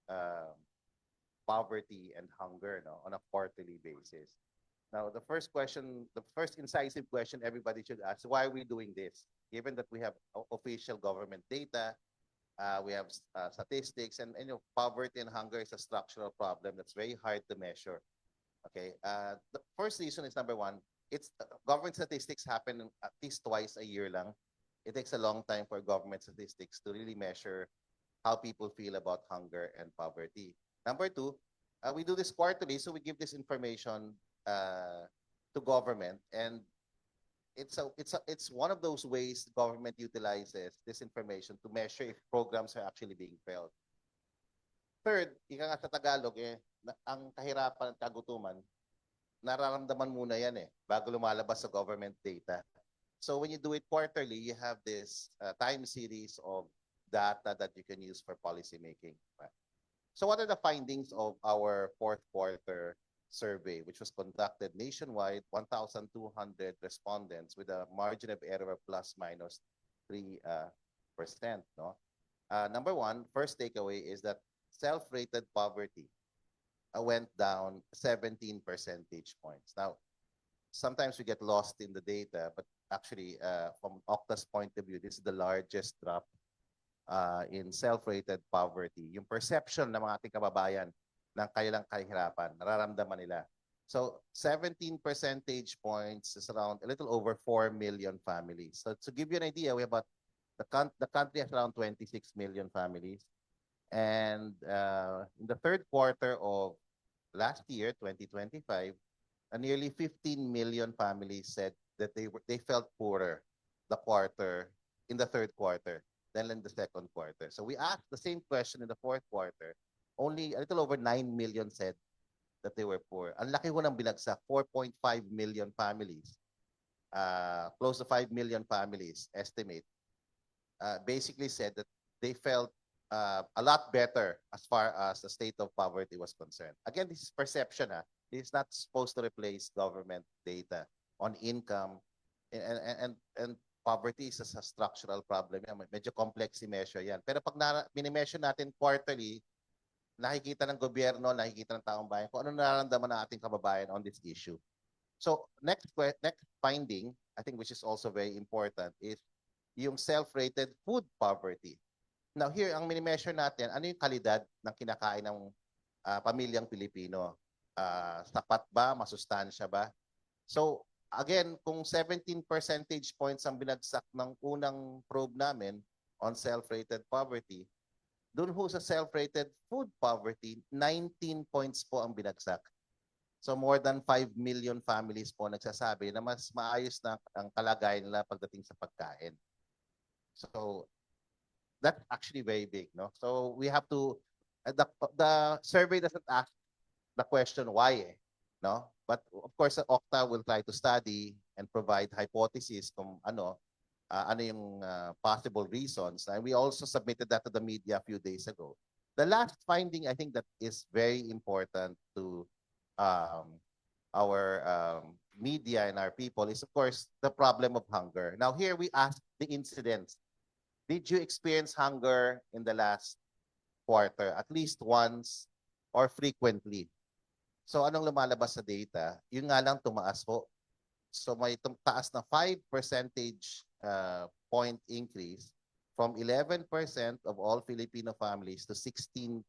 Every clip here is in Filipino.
uh, poverty and hunger, no, on a quarterly basis. Now, the first incisive question everybody should ask: why are we doing this? Given that we have official government data, we have statistics, and poverty and hunger is a structural problem that's very hard to measure. Okay, the first reason is number one. It's government statistics happen at least twice a year lang. It takes a long time for government statistics to really measure how people feel about hunger and poverty. Number two, we do this quarterly, so we give this information to government, and it's one of those ways the government utilizes this information to measure if programs are actually being felt. Third, ika nga sa Tagalog, ang kahirapan at kagutuman, nararamdaman muna yan bago lumalabas sa government data. So when you do it quarterly, you have this time series of data that you can use for policy making. So what are the findings of our fourth quarter survey, which was conducted nationwide, 1,200 respondents with a margin of error of plus minus 3%. No? Number one, first takeaway is that self-rated poverty went down 17 percentage points. Now, sometimes we get lost in the data, but actually, from Okta's point of view, this is the largest drop in self-rated poverty. Yung perception ng mga ating kababayan ng kanilang kahirapan, nararamdaman nila. So 17 percentage points is around a little over 4 million families. So to give you an idea, we have about the country has around 26 million families. And in the third quarter of last year, 2025, nearly 15 million families said that they felt poorer in the third quarter than in the second quarter. So we asked the same question in the fourth quarter. Only a little over 9 million said that they were poor. Ang laki ho ng binagsak, 4.5 million families, close to 5 million families estimate, basically said that they felt a lot better as far as the state of poverty was concerned. Again, this is perception. This is not supposed to replace government data on income, and poverty is a structural problem. Medyo complex i-measure yan. Pero pag mini-measure natin quarterly, nakikita ng gobyerno, nakikita ng taong bayan kung ano nararamdaman ng ating kababayan on this issue. So next finding, I think which is also very important, is yung self-rated food poverty. Now here, ang mini-measure natin, ano yung kalidad ng kinakain ng pamilyang Pilipino? Sapat ba? Masustansya ba? So again, kung 17 percentage points ang binagsak ng unang probe namin on self-rated poverty, doon ho sa self-rated food poverty, 19 points po ang binagsak. So more than 5 million families po nagsasabi na mas maayos na ang kalagayan nila pagdating sa pagkain. So that's actually very big, no? So we have to, the survey doesn't ask the question why, no? But of course, Okta will try to study and provide hypotheses kung ano yung possible reasons. And we also submitted that to the media a few days ago. The last finding, I think, that is very important to our media and our people is, of course, the problem of hunger. Now, here we ask the incidents. Did you experience hunger in the last quarter, at least once or frequently? So anong lumalabas sa data? Yun nga lang tumaas po. So may taas na 5 percentage point increase from 11% of all Filipino families to 16%.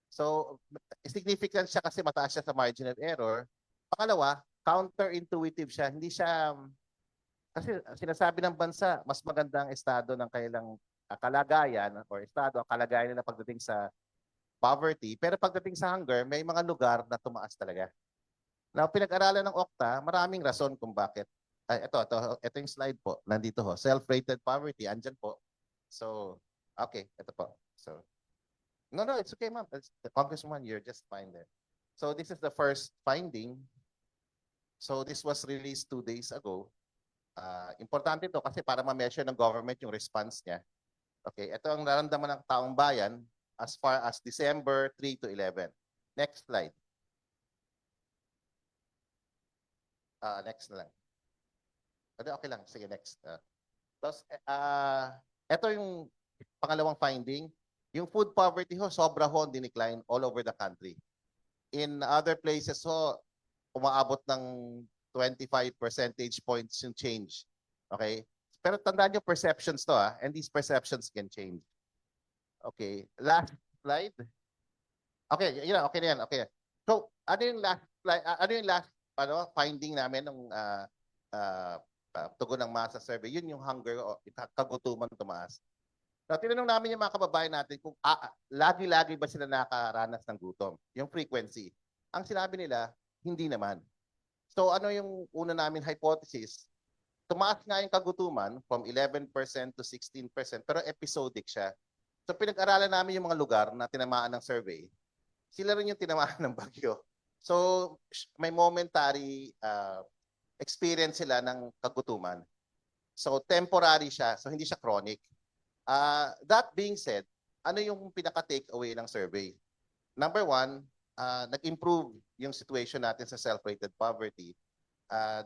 So significant siya kasi mataas siya sa margin of error. Pangalawa, counterintuitive siya. Hindi siya, kasi sinasabi ng bansa, mas maganda ang estado ng kailang kalagayan or estado ang kalagayan nila pagdating sa poverty. Pero pagdating sa hunger, may mga lugar na tumaas talaga. Now, pinag-aralan ng Okta, maraming rason kung bakit. Ito yung slide po. Nandito ho. Self-rated poverty. Andyan po. So, okay. Ito po. So, no, it's okay, ma'am. Congresswoman, you're just fine there. So, this is the first finding. So, this was released 2 days ago. Importante ito kasi para ma-measure ng government yung response niya. Okay, ito ang nararamdaman ng taong bayan as far as December 3 to 11. Next slide. Next na lang. Okay lang. Sige, next. Tapos, ito yung pangalawang finding. Yung food poverty ho, sobra ho, decline all over the country. In other places ho, umaabot ng 25 percentage points yung change. Okay? Pero tandaan nyo, perceptions to and these perceptions can change. Okay, last slide. Okay, okay na yan, okay. So, ano yung last slide, ano yung last finding namin ng tugon ng masa survey? Yun yung hunger o kagutuman tumaas. So, tinanong namin yung mga kababayan natin kung lagi-lagi ba sila nakaranas ng gutom, yung frequency. Ang sinabi nila, hindi naman. So ano yung una namin hypothesis? Tumaas nga yung kagutuman from 11% to 16%, pero episodic siya. So pinag-aralan namin yung mga lugar na tinamaan ng survey. Sila rin yung tinamaan ng bagyo. So may momentary experience sila ng kagutuman. So temporary siya, so hindi siya chronic. That being said, ano yung pinaka-take away ng survey? Number one, nag-improve yung situation natin sa self-rated poverty.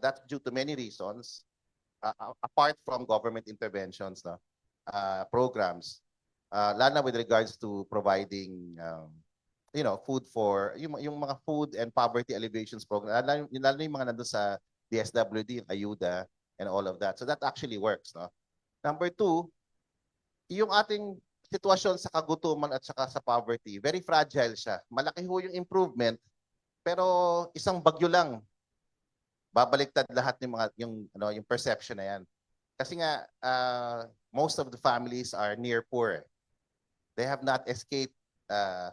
That's due to many reasons, apart from government interventions, programs, lalo na with regards to providing food for yung mga food and poverty alleviations program, lalo yung mga nandun sa DSWD, ayuda, and all of that. So that actually works. No? Number two, yung ating sitwasyon sa kagutuman at saka sa poverty, very fragile siya. Malaki ho yung improvement, pero isang bagyo lang, babaliktad lahat ng mga yung perception na yan. Kasi nga most of the families are near poor. They have not escaped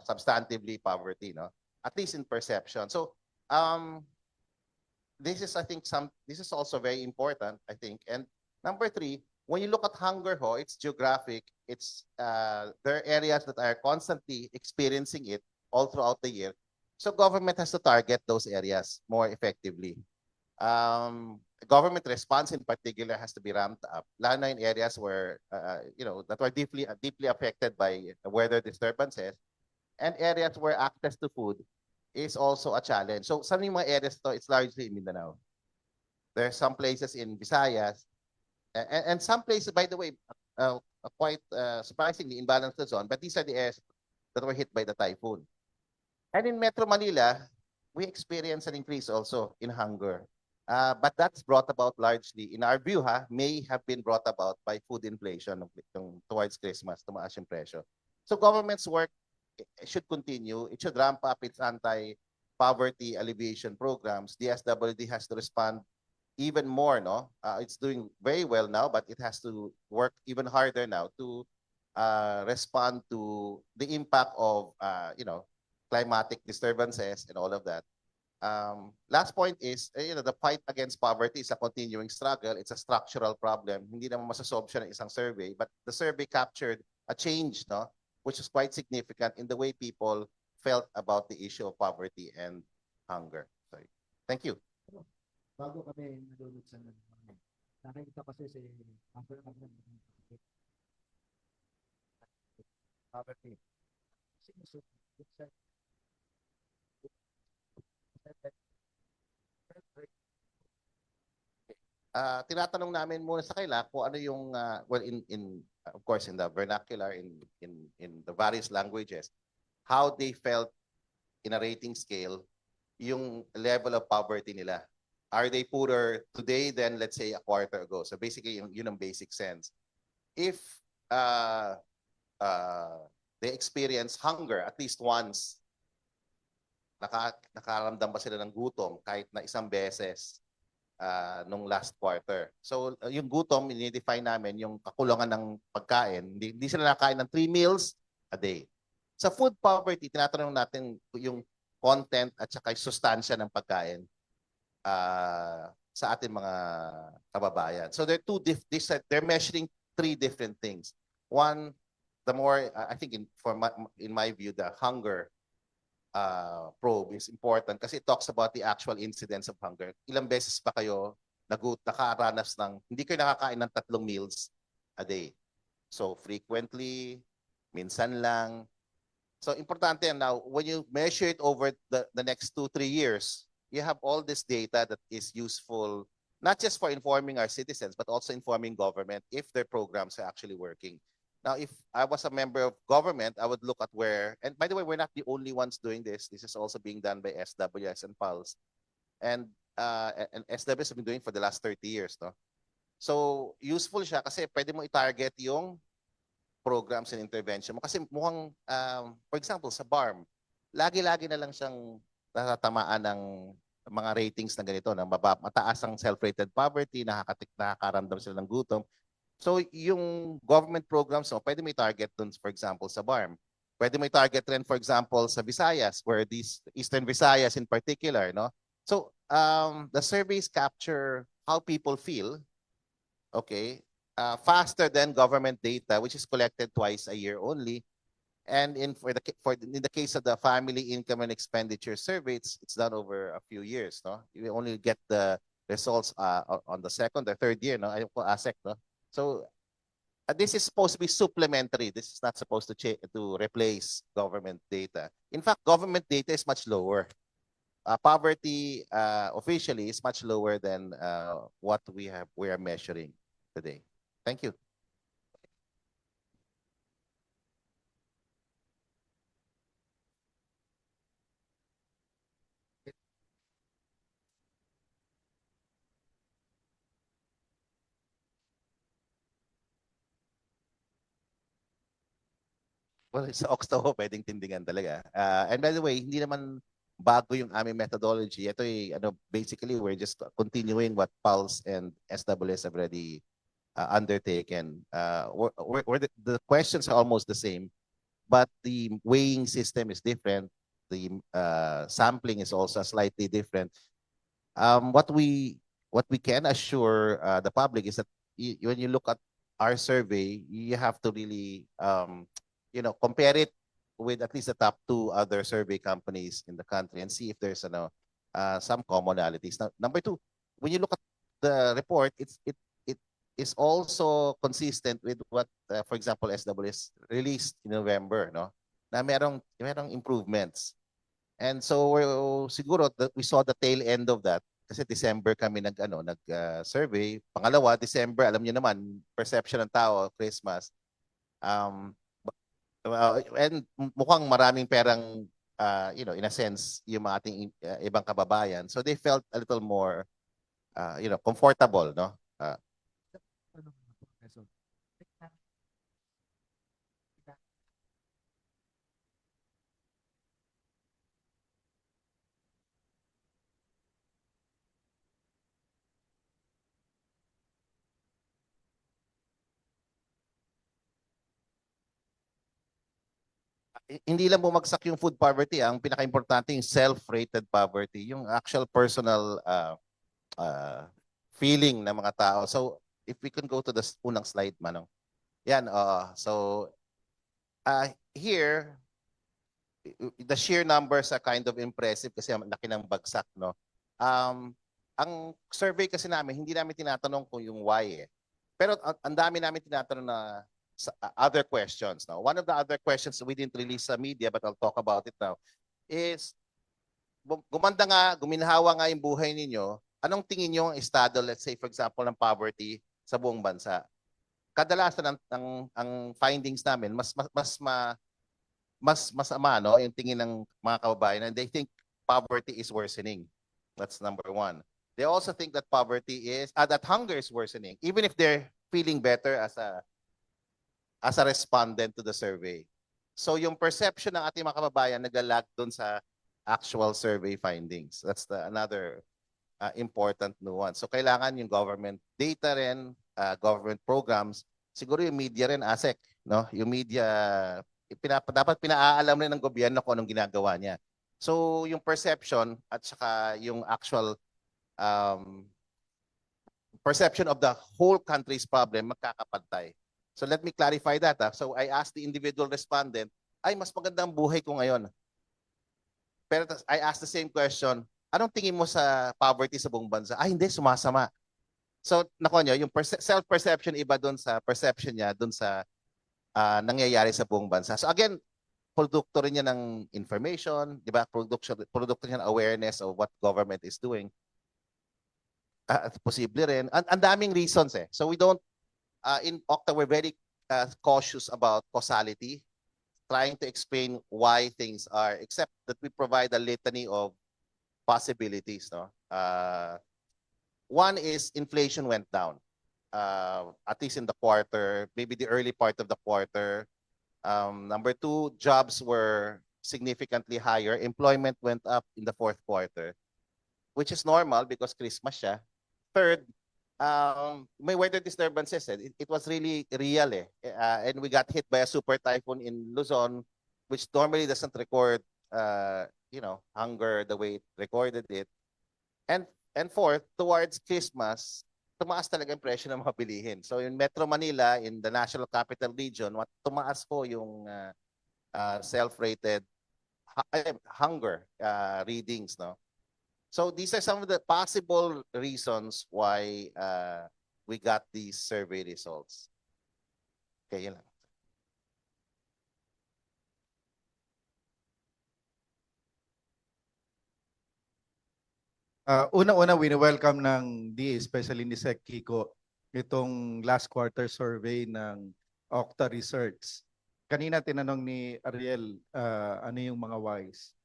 substantively poverty, no? At least in perception. So this is this is also very important, I think. And number three, when you look at hunger ho, it's geographic. It's there are areas that are constantly experiencing it all throughout the year. So government has to target those areas more effectively. Government response in particular has to be ramped up, lalo na in areas where that are deeply affected by weather disturbances, and areas where access to food is also a challenge. So some yung mga areas to, it's largely in Mindanao. There are some places in Visayas, and some places, by the way, quite surprisingly in balanced zone, but these are the areas that were hit by the typhoon. And in Metro Manila, we experience an increase also in hunger. But that's brought about largely, in our view, may have been brought about by food inflation towards Christmas, tumaas yung presyo. So government's work should continue. It should ramp up its anti-poverty alleviation programs. DSWD has to respond even more, no? It's doing very well now, but it has to work even harder now to respond to the impact of, climatic disturbances and all of that. Last point is, the fight against poverty is a continuing struggle. It's a structural problem. Hindi naman masasolve siya ng isang survey, but the survey captured a change, no, which is quite significant in the way people felt about the issue of poverty and hunger. Sorry. Thank you. Bago kami nalulod sa nakikita kasi si poverty. Tinatanong namin muna sa kanila kung ano yung well in of course in the vernacular in the various languages, how they felt in a rating scale yung level of poverty nila. Are they poorer today than let's say a quarter ago? So basically yun ang basic sense. If they experience hunger at least once, nakaramdam ba sila ng gutom kahit na isang beses nung last quarter. So yung gutom, ini-define namin yung kakulangan ng pagkain. Hindi sila nakain ng 3 meals a day. Sa food poverty, tinatanong natin yung content at saka yung sustansya ng pagkain sa ating mga kababayan. So they're measuring 3 different things. One, the more, I think in my view, the hunger probe is important kasi it talks about the actual incidence of hunger. Ilang beses ba kayo nakaranas ng, hindi kayo nakakain ng 3 meals a day? So frequently, minsan lang. So importante yan now, when you measure it over the next 2-3 years, you have all this data that is useful, not just for informing our citizens, but also informing government if their programs are actually working. Now, if I was a member of government, I would look at where, and by the way, we're not the only ones doing this. This is also being done by SWS and PULSE. And SWS have been doing for the last 30 years, no? So, useful siya kasi pwede mo i-target yung programs and intervention mo. Kasi mukhang, for example, sa BARM, lagi-lagi na lang siyang natatamaan ng mga ratings na ganito, na mataas ang self-rated poverty, nakakaramdam sila ng gutom. So, yung government programs mo, pwede may target dun, for example, sa BARM. Pwede may target rin, for example, sa Visayas, where these Eastern Visayas in particular, no? So, the surveys capture how people feel, okay, faster than government data, which is collected twice a year only. And in the case of the family income and expenditure survey, it's done over a few years, no? You only get the results on the second or third year, no? Ayun po, ASEC, no? So this is supposed to be supplementary. This is not supposed to replace government data. In fact, government data is much lower. Poverty officially is much lower than what we are measuring today. Thank you. Well, sa Oxtaho, pwedeng tindingan talaga. And by the way, hindi naman bago yung aming methodology. Ito ay, basically, we're just continuing what PULSE and SWS have already undertaken. The questions are almost the same, but the weighing system is different. The sampling is also slightly different. What we can assure the public is that when you look at our survey, you have to really compare it with at least the top 2 other survey companies in the country and see if there's some commonalities. Now, number 2, when you look at the report, it is also consistent with what, for example, SWS released in November, no? Na merong improvements. And so siguro we saw the tail end of that kasi December kami nag-survey. Pangalawa, December, alam niyo naman, perception ng tao, Christmas. And mukhang maraming perang, in a sense, yung mga ating ibang kababayan. So they felt a little more, comfortable, no? Hindi lang bumagsak yung food poverty, ang pinaka-importante yung self-rated poverty, yung actual personal feeling ng mga tao. So if we can go to the unang slide, Manong. Yan, so here, the sheer numbers are kind of impressive kasi ang laki ng bagsak, no? Ang survey kasi namin, hindi namin tinatanong kung yung why eh. Pero ang dami namin tinatanong na other questions. Now, one of the other questions we didn't release sa media but I'll talk about it now is guminhawa nga yung buhay ninyo. Anong tingin nyo ang estado, let's say for example, ng poverty sa buong bansa? Kadalasan ang findings namin mas masama, no, yung tingin ng mga kababayan, and they think poverty is worsening. That's number 1. They also think that poverty is that hunger is worsening, even if they're feeling better as a respondent to the survey. So yung perception ng ating mga kababayan naglalag doon sa actual survey findings. That's another important nuance. So kailangan yung government data rin, government programs, siguro yung media rin, ASEC, no? Yung media, dapat pinaalam rin ng gobyerno kung anong ginagawa niya. So yung perception at saka yung actual perception of the whole country's problem magkakapantay. So let me clarify that. So I asked the individual respondent, ay mas magandang buhay ko ngayon. Pero I asked the same question, anong tingin mo sa poverty sa buong bansa? Ay hindi, sumasama. So nakuha nyo, yung self-perception iba doon sa perception niya doon sa nangyayari sa buong bansa. So again, produkto rin niya ng information, di ba? Produkto niya ng awareness of what government is doing. Posible rin. Ang daming reasons eh. So we don't, in Okta, we're very cautious about causality, trying to explain why things are, except that we provide a litany of possibilities. No, one is inflation went down, at least in the quarter, maybe the early part of the quarter. Number two, jobs were significantly higher. Employment went up in the fourth quarter, which is normal because Christmas siya. Third, may weather disturbances. It was really real eh. And we got hit by a super typhoon in Luzon, which normally doesn't record, hunger the way it recorded it. And fourth, towards Christmas, tumaas talaga yung presyo ng mga bilihin. So in Metro Manila, in the National Capital Region, tumaas po yung self-rated hunger readings, no? So these are some of the possible reasons why we got these survey results. Okay, yun lang. Una-una, wini-welcome ng DA, especially ni Sec Kiko, itong last quarter survey ng Okta Research. Kanina tinanong ni Ariel ano yung mga whys.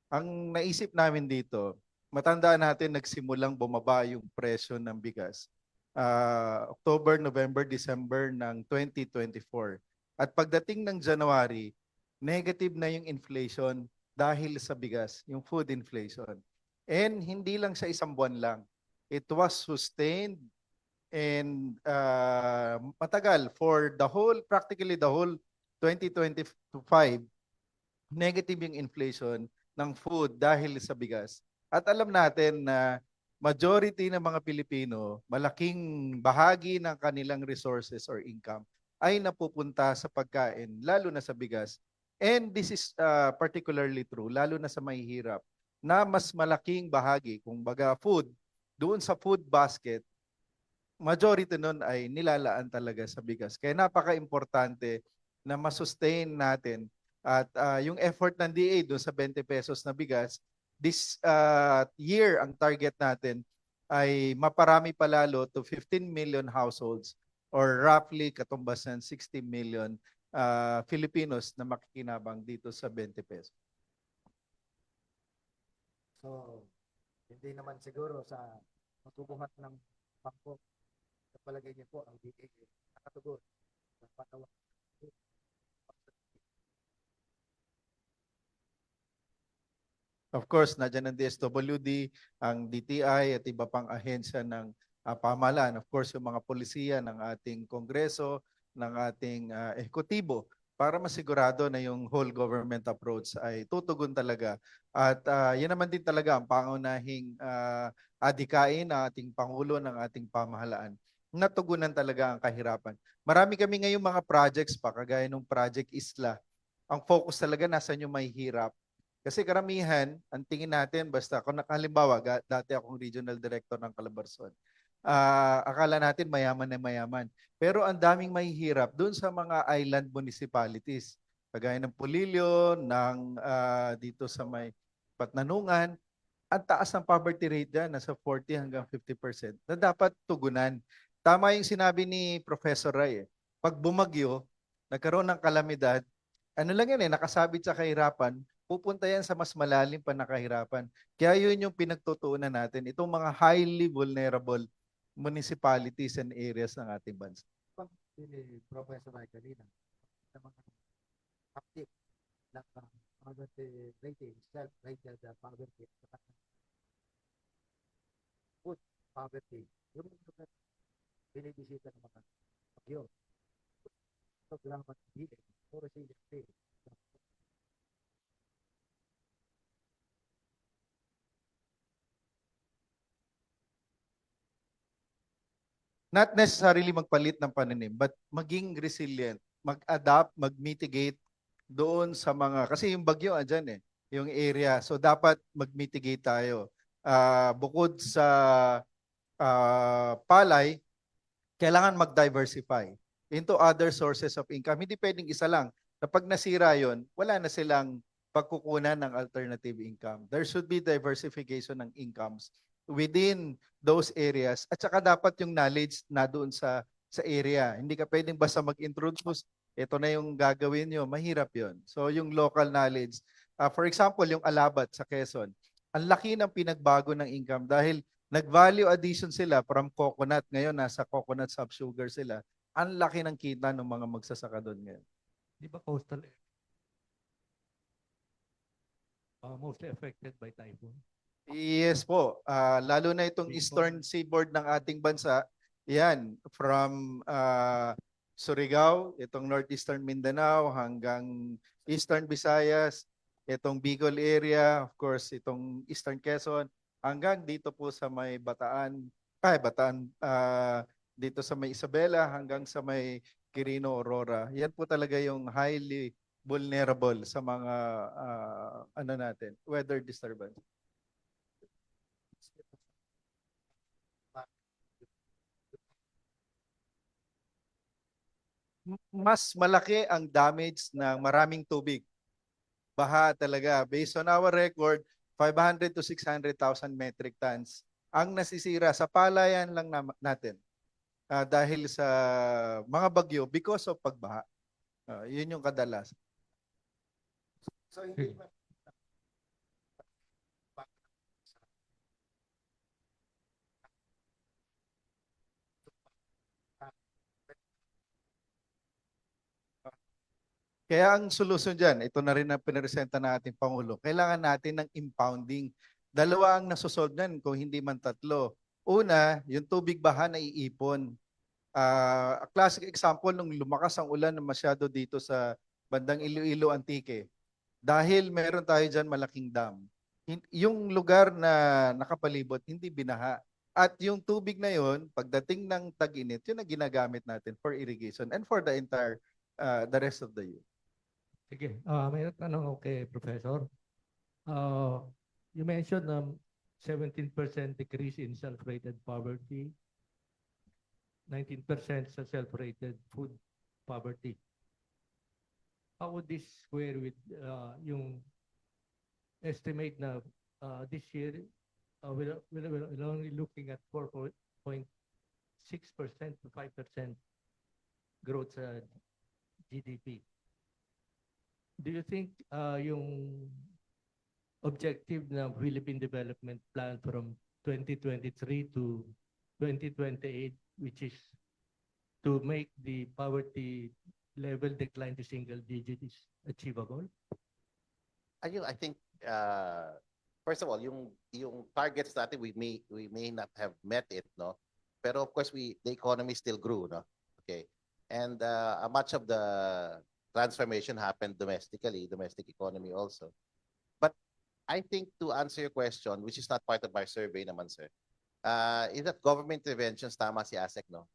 Ang naisip namin dito, matandaan natin nagsimulang bumaba yung presyo ng bigas. October, November, December ng 2024. At pagdating ng January, negative na yung inflation dahil sa bigas, yung food inflation. And hindi lang sa isang buwan lang. It was sustained and matagal for practically the whole 2025, negative yung inflation ng food dahil sa bigas. At alam natin na majority ng mga Pilipino, malaking bahagi ng kanilang resources or income ay napupunta sa pagkain, lalo na sa bigas. And this is particularly true, lalo na sa mahihirap, na mas malaking bahagi, kung baga food, doon sa food basket, majority nun ay nilalaan talaga sa bigas. Kaya napaka-importante na masustain natin at yung effort ng DA doon sa 20 pesos na bigas, this year ang target natin ay maparami palalo to 15 million households or roughly katumbas ng 60 million Filipinos na makikinabang dito sa 20 pesos. So, hindi naman siguro sa magbubuhat ng bangko. Sa palagay niyo po, ang DA nakatugon sa patawag. Of course, nandiyan ang DSWD, ang DTI at iba pang ahensya ng pamahalaan. Of course, yung mga polisiya ng ating Kongreso, ng ating ehekutibo para masigurado na yung whole government approach ay tutugon talaga. At yan naman din talaga ang pangunahing adikain ng ating Pangulo ng ating pamahalaan. Natugunan talaga ang kahirapan. Marami kami ngayong mga projects pa, kagaya ng Project Isla. Ang focus talaga nasa yung may hirap. Kasi karamihan, ang tingin natin, basta kung halimbawa, dati akong regional director ng Calabarzon, akala natin mayaman na mayaman. Pero ang daming mahihirap doon sa mga island municipalities. Kagaya ng Pulilio, dito sa may Patnanungan, ang taas ng poverty rate dyan, nasa 40 hanggang 50% na dapat tugunan. Tama yung sinabi ni Professor Ray. Pag bumagyo, nagkaroon ng kalamidad, ano lang yan nakasabit sa kahirapan, pupunta yan sa mas malalim pa na kahirapan. Kaya yun yung pinagtutuunan natin, itong mga highly vulnerable municipalities and areas ng ating bansa. Si Professor Ray kanina, sa mga active na poverty rating, self-rated poverty, food poverty, yung mga binibisita ng mga bagyo. Programa ng DA, for resiliency. Not necessarily magpalit ng pananim, but maging resilient, mag-adapt, mag-mitigate doon sa mga, kasi yung bagyo andyan yung area. So dapat mag-mitigate tayo. Bukod sa palay, kailangan mag-diversify into other sources of income. Hindi pwedeng isa lang. Na pag nasira yon, wala na silang pagkukunan ng alternative income. There should be diversification ng incomes within those areas. At saka dapat yung knowledge na doon sa sa area. Hindi ka pwedeng basta mag-introduce, ito na yung gagawin nyo, mahirap yon. So yung local knowledge, for example, yung Alabat sa Quezon, ang laki ng pinagbago ng income dahil nag-value addition sila from coconut, ngayon nasa coconut sub-sugar sila. Ang laki ng kita ng mga magsasaka doon ngayon. Di ba coastal area? Mostly affected by typhoon. Yes po, lalo na itong Bicol. eastern seaboard ng ating bansa, yan, from Surigao, itong northeastern Mindanao hanggang eastern Visayas, itong Bicol area, of course, itong eastern Quezon, hanggang dito po sa may Bataan, dito sa may Isabela hanggang sa may Quirino, Aurora. Yan po talaga yung highly vulnerable sa mga weather disturbance. Mas malaki ang damage ng maraming tubig. Baha talaga. Based on our record, 500 to 600,000 metric tons ang nasisira sa palayan lang natin dahil sa mga bagyo because of pagbaha. Yun yung kadalas. So hindi man Kaya ang solusyon dyan, ito na rin ang pinaresenta na ating Pangulo, kailangan natin ng impounding. Dalawa ang nasosolve yan kung hindi man tatlo. Una, yung tubig baha na iipon. A classic example, nung lumakas ang ulan na masyado dito sa bandang Iloilo, Antique, dahil meron tayo dyan malaking dam. Yung lugar na nakapalibot, hindi binaha. At yung tubig na yon, pagdating ng tag-init, yun ang ginagamit natin for irrigation and for the entire, the rest of the year. Sige, may tanong ako kay Professor. You mentioned 17% decrease in self-rated poverty, 19% sa self-rated food poverty. How would this square with yung estimate na this year we're only looking at 4.6% to 5% growth sa GDP? Do you think yung objective ng Philippine Development Plan from 2023 to 2028, which is to make the poverty level decline to single digit, is achievable? I think first of all, yung targets natin we may not have met it, no. Pero of course the economy still grew, no. Okay. And much of the transformation happened domestically, domestic economy also. But I think to answer your question, which is not part of our survey naman, sir, is that government interventions, tama si ASEC, no?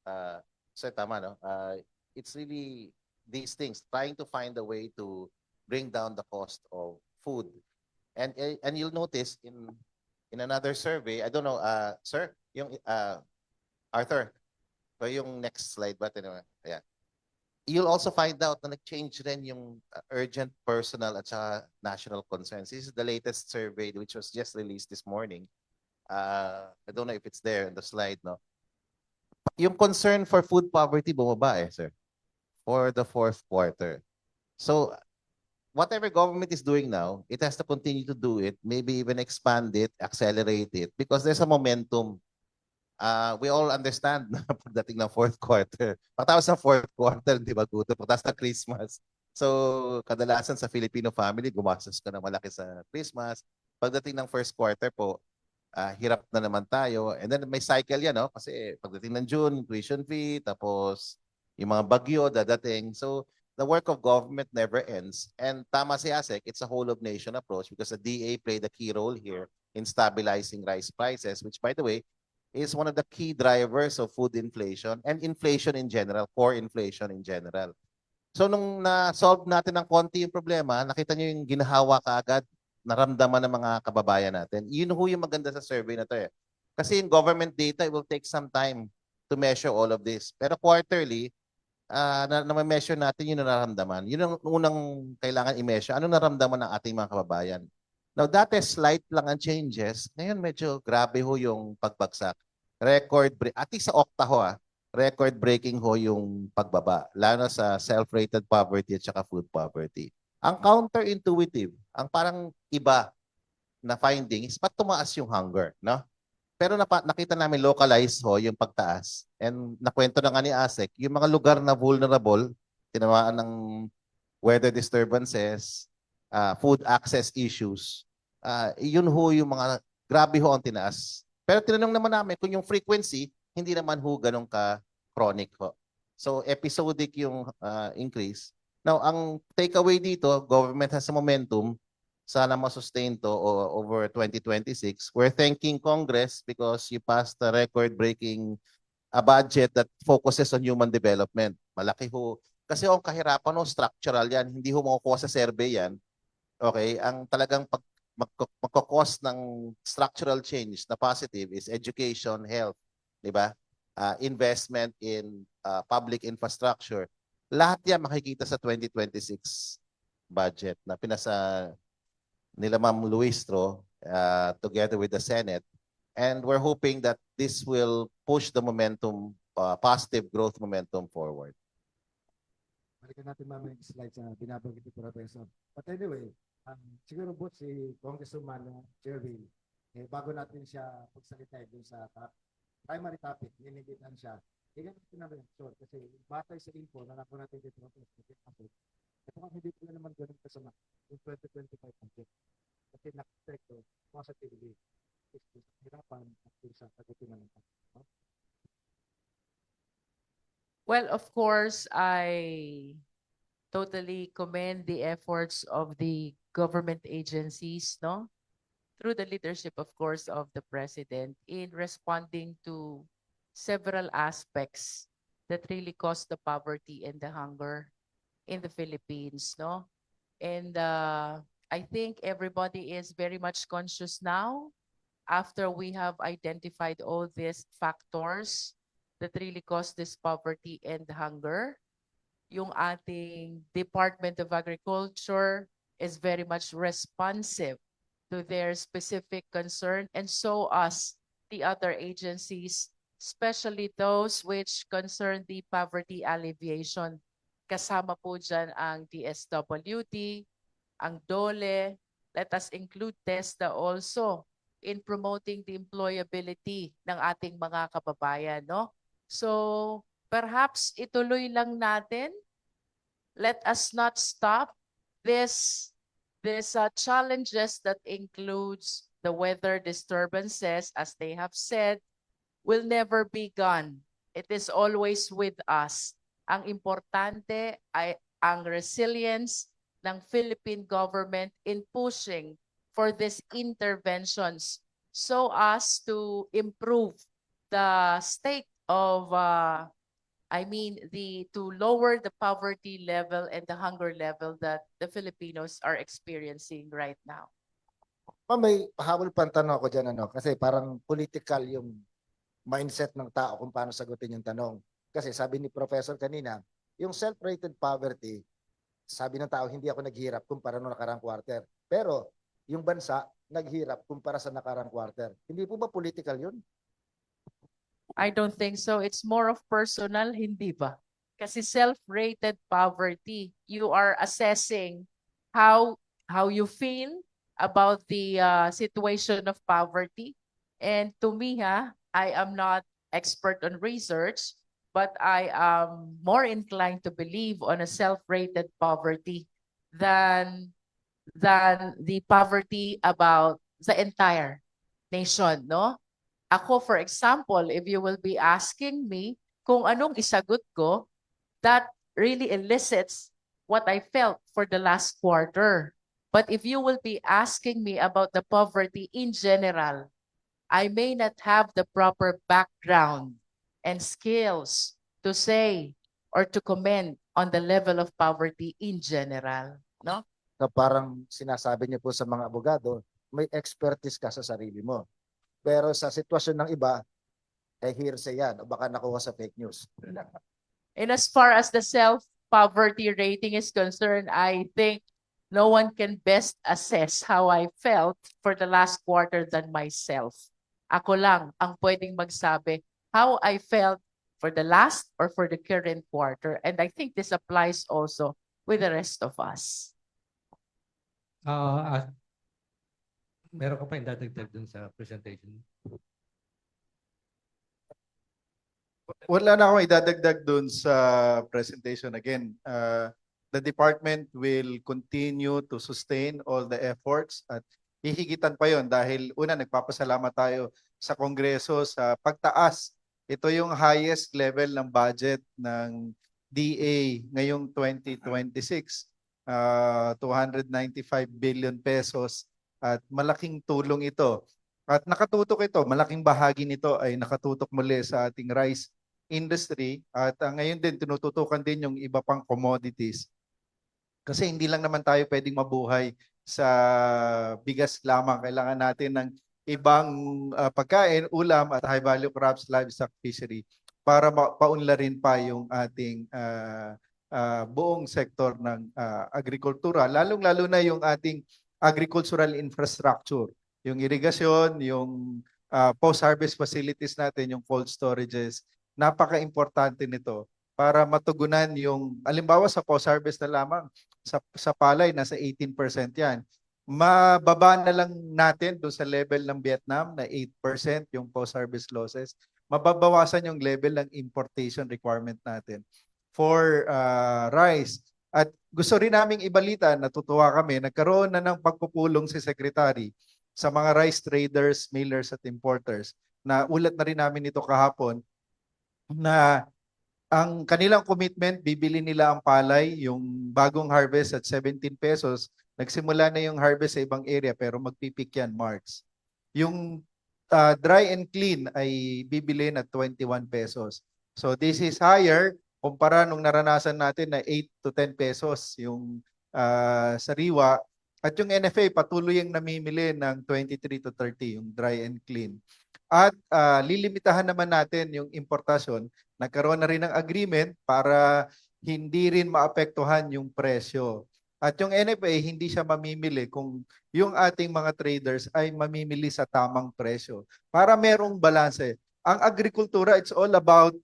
Sir, tama, no? It's really these things, trying to find a way to bring down the cost of food. And you'll notice in another survey, I don't know, sir, yung Arthur, so yung next slide ba? Yeah. You'll also find out na nag-change rin yung urgent, personal at saka national concerns. This is the latest survey which was just released this morning. I don't know if it's there in the slide, no? Yung concern for food poverty bumaba sir, for the fourth quarter. So whatever government is doing now, it has to continue to do it, maybe even expand it, accelerate it, because there's a momentum. We all understand na pagdating ng fourth quarter. Pagtapos ng fourth quarter, di ba, guto? Pagtapos ng Christmas. So, kadalasan sa Filipino family, gumastos ka na malaki sa Christmas. Pagdating ng first quarter po, hirap na naman tayo. And then may cycle yan, no? Kasi pagdating ng June, tuition fee, tapos yung mga bagyo, dadating. So, the work of government never ends. And tama si ASEC, it's a whole of nation approach because the DA played a key role here in stabilizing rice prices, which, by the way, is one of the key drivers of food inflation and inflation in general, core inflation in general. So nung na-solve natin ng konti yung problema, nakita nyo yung ginahawa kaagad, naramdaman ng mga kababayan natin. Yun ho yung maganda sa survey na to Kasi yung government data, it will take some time to measure all of this. Pero quarterly, na-measure natin yung nararamdaman. Yun ang unang kailangan i-measure. Ano naramdaman ng ating mga kababayan? Now, dati slight lang ang changes. Ngayon, medyo grabe ho yung pagbagsak. Record break. At least sa Okta ho, record-breaking ho yung pagbaba, lalo na sa self-rated poverty at saka food poverty. Ang counterintuitive, ang parang iba na findings, ba't tumaas yung hunger, no? Pero nakita namin localized ho yung pagtaas. And nakwento na nga ni ASEC, yung mga lugar na vulnerable, tinamaan ng weather disturbances, food access issues, yun ho yung mga grabe ho ang tinaas. Pero tinanong naman namin kung yung frequency, hindi naman ho ganun ka-chronic ho. So episodic yung increase. Now, ang takeaway dito, government has a momentum, sana masustain to over 2026. We're thanking Congress because you passed a record-breaking budget that focuses on human development. Malaki ho. Kasi ang kahirapan ho, structural yan. Hindi ho makukuha sa survey yan. Okay? Ang talagang magkakos ng structural change na positive is education, health, di ba? Investment in public infrastructure. Lahat yan makikita sa 2026 budget na pinasa nila Ma'am Luistro together with the Senate. And we're hoping that this will push the momentum, positive growth momentum forward. Balikan natin mamaya yung slides na binabanggit ni Professor. But anyway, siguro both si Congressman Jervin, bago natin siya pagsalita dun sa primary topic, ninigitan siya. Ganyan natin short kasi batay sa info na nakuha natin dito ng Professor. Ito nga hindi po naman ganun kasama yung 2025 budget. Kasi nakapekto positively hirapan at sa pagdating ng no? Well, of course, I totally commend the efforts of the government agencies, no? Through the leadership, of course, of the President in responding to several aspects that really cause the poverty and the hunger in the Philippines, no? And I think everybody is very much conscious now after we have identified all these factors that really cause this poverty and hunger. Yung ating Department of Agriculture is very much responsive to their specific concern, and so as the other agencies, especially those which concern the poverty alleviation. Kasama po dyan ang DSWD, ang DOLE. Let us include TESDA also in promoting the employability ng ating mga kababayan, no? So, perhaps ituloy lang natin. Let us not stop this challenges that includes the weather disturbances, as they have said, will never be gone. It is always with us. Ang importante ay ang resilience ng Philippine government in pushing for these interventions so as to improve the state of to lower the poverty level and the hunger level that the Filipinos are experiencing right now. May pahabol pang tanong ako dyan, kasi parang political yung mindset ng tao kung paano sagutin yung tanong. Kasi sabi ni Professor kanina, yung self-rated poverty, sabi ng tao, hindi ako naghirap kumpara nung nakarang quarter. Pero yung bansa, naghirap kumpara sa nakarang quarter. Hindi po ba political yun? I don't think so. It's more of personal, hindi ba? Kasi self-rated poverty, you are assessing how you feel about the situation of poverty. And to me, I am not expert on research, but I am more inclined to believe on a self-rated poverty than the poverty about the entire nation, no? Ako, for example, if you will be asking me kung anong isagot ko, that really elicits what I felt for the last quarter. But if you will be asking me about the poverty in general, I may not have the proper background and skills to say or to comment on the level of poverty in general, no? Na parang sinasabi niyo po sa mga abogado, may expertise ka sa sarili mo. Pero sa sitwasyon ng iba, hearsay yan o baka nakuha sa fake news. And as far as the self-poverty rating is concerned, I think no one can best assess how I felt for the last quarter than myself. Ako lang ang pwedeng magsabi how I felt for the last or for the current quarter. And I think this applies also with the rest of us. Meron ka pa yung dadagdag dun sa presentation? Wala na akong idadagdag dun sa presentation. Again, the department will continue to sustain all the efforts at hihigitan pa yon dahil una, nagpapasalamat tayo sa Kongreso sa pagtaas. Ito yung highest level ng budget ng DA ngayong 2026, 295 billion pesos at malaking tulong ito. At nakatutok ito, malaking bahagi nito ay nakatutok muli sa ating rice industry at ngayon din tinututukan din yung iba pang commodities. Kasi hindi lang naman tayo pwedeng mabuhay sa bigas lamang. Kailangan natin ng ibang pagkain, ulam at high value crops, livestock fishery para paunlarin pa yung ating buong sektor ng agrikultura. Lalong-lalo na yung ating agricultural infrastructure. Yung irigasyon, yung post-harvest facilities natin, yung cold storages, napaka-importante nito para matugunan yung, alimbawa sa post-harvest na lamang, sa palay, nasa 18% yan. Mababa na lang natin doon sa level ng Vietnam na 8% yung post-harvest losses. Mababawasan yung level ng importation requirement natin for rice. At gusto rin naming ibalita, natutuwa kami, nagkaroon na ng pagpupulong si Secretary sa mga rice traders, millers at importers. Na ulat na rin namin ito kahapon na ang kanilang commitment, bibili nila ang palay, yung bagong harvest at 17 pesos. Nagsimula na yung harvest sa ibang area pero magpipik yan March. Yung dry and clean ay bibili at 21 pesos. So this is higher kumpara nung naranasan natin na 8 to 10 pesos yung sariwa. At yung NFA patuloy yung namimili ng 23 to 30 yung dry and clean. At lilimitahan naman natin yung importasyon. Nagkaroon na rin ng agreement para hindi rin maapektuhan yung presyo. At yung NFA, hindi siya mamimili kung yung ating mga traders ay mamimili sa tamang presyo. Para merong balanse. Ang agrikultura, it's all about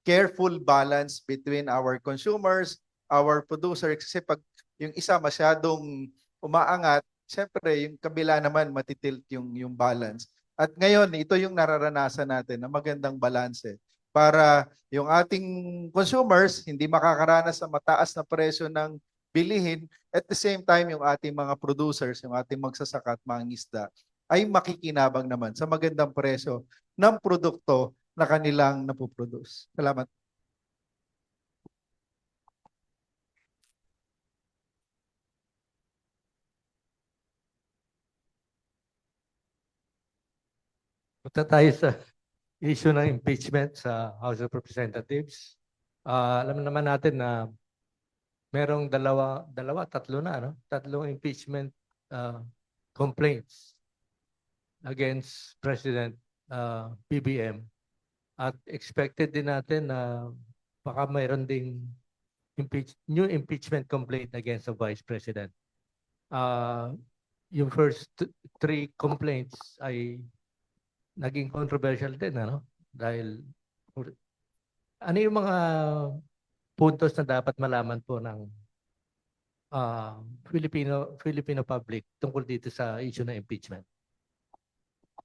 careful balance between our consumers, our producers. Kasi pag yung isa masyadong umaangat, siyempre yung kabila naman matitilt yung balance. At ngayon, ito yung nararanasan natin na magandang balanse para yung ating consumers hindi makakaranas sa mataas na presyo ng bilihin, at the same time yung ating mga producers, yung ating magsasaka at mangingisda ay makikinabang naman sa magandang presyo ng produkto na kanilang napoproduce. Salamat. Punta tayo sa issue ng impeachment sa House of Representatives. Alam naman natin na merong tatlo na, no? Tatlong impeachment complaints against President BBM. At expected din natin na baka mayroon ding new impeachment complaint against the Vice President. Yung first three complaints ay naging controversial din, ano? Dahil ano yung mga puntos na dapat malaman po ng Filipino public tungkol dito sa issue ng impeachment?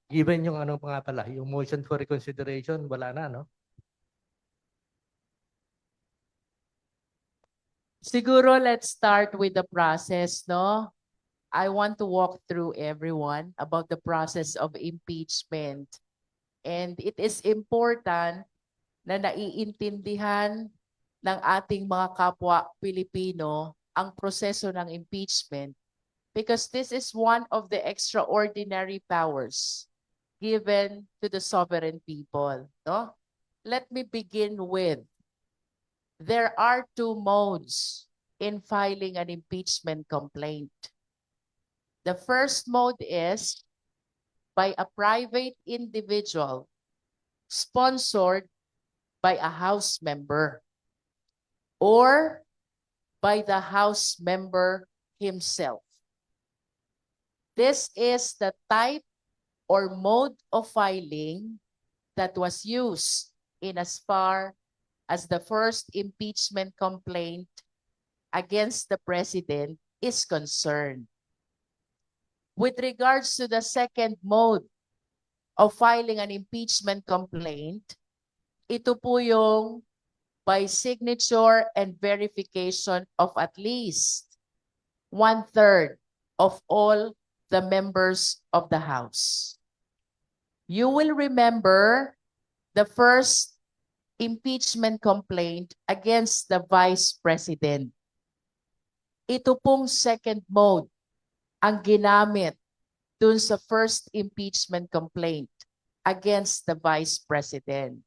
Given yung ano nga pala, yung motion for reconsideration, wala na, no? Siguro let's start with the process, no? I want to walk through everyone about the process of impeachment. And it is important na naiintindihan ng ating mga kapwa Pilipino ang proseso ng impeachment because this is one of the extraordinary powers given to the sovereign people, no? Let me begin with, there are two modes in filing an impeachment complaint. The first mode is by a private individual sponsored by a House member or by the House member himself. This is the type or mode of filing that was used in as far as the first impeachment complaint against the president is concerned. With regards to the second mode of filing an impeachment complaint, ito po yung by signature and verification of at least 1/3 of all the members of the House. You will remember the first impeachment complaint against the Vice President. Ito pong second mode ang ginamit dun sa first impeachment complaint against the Vice President.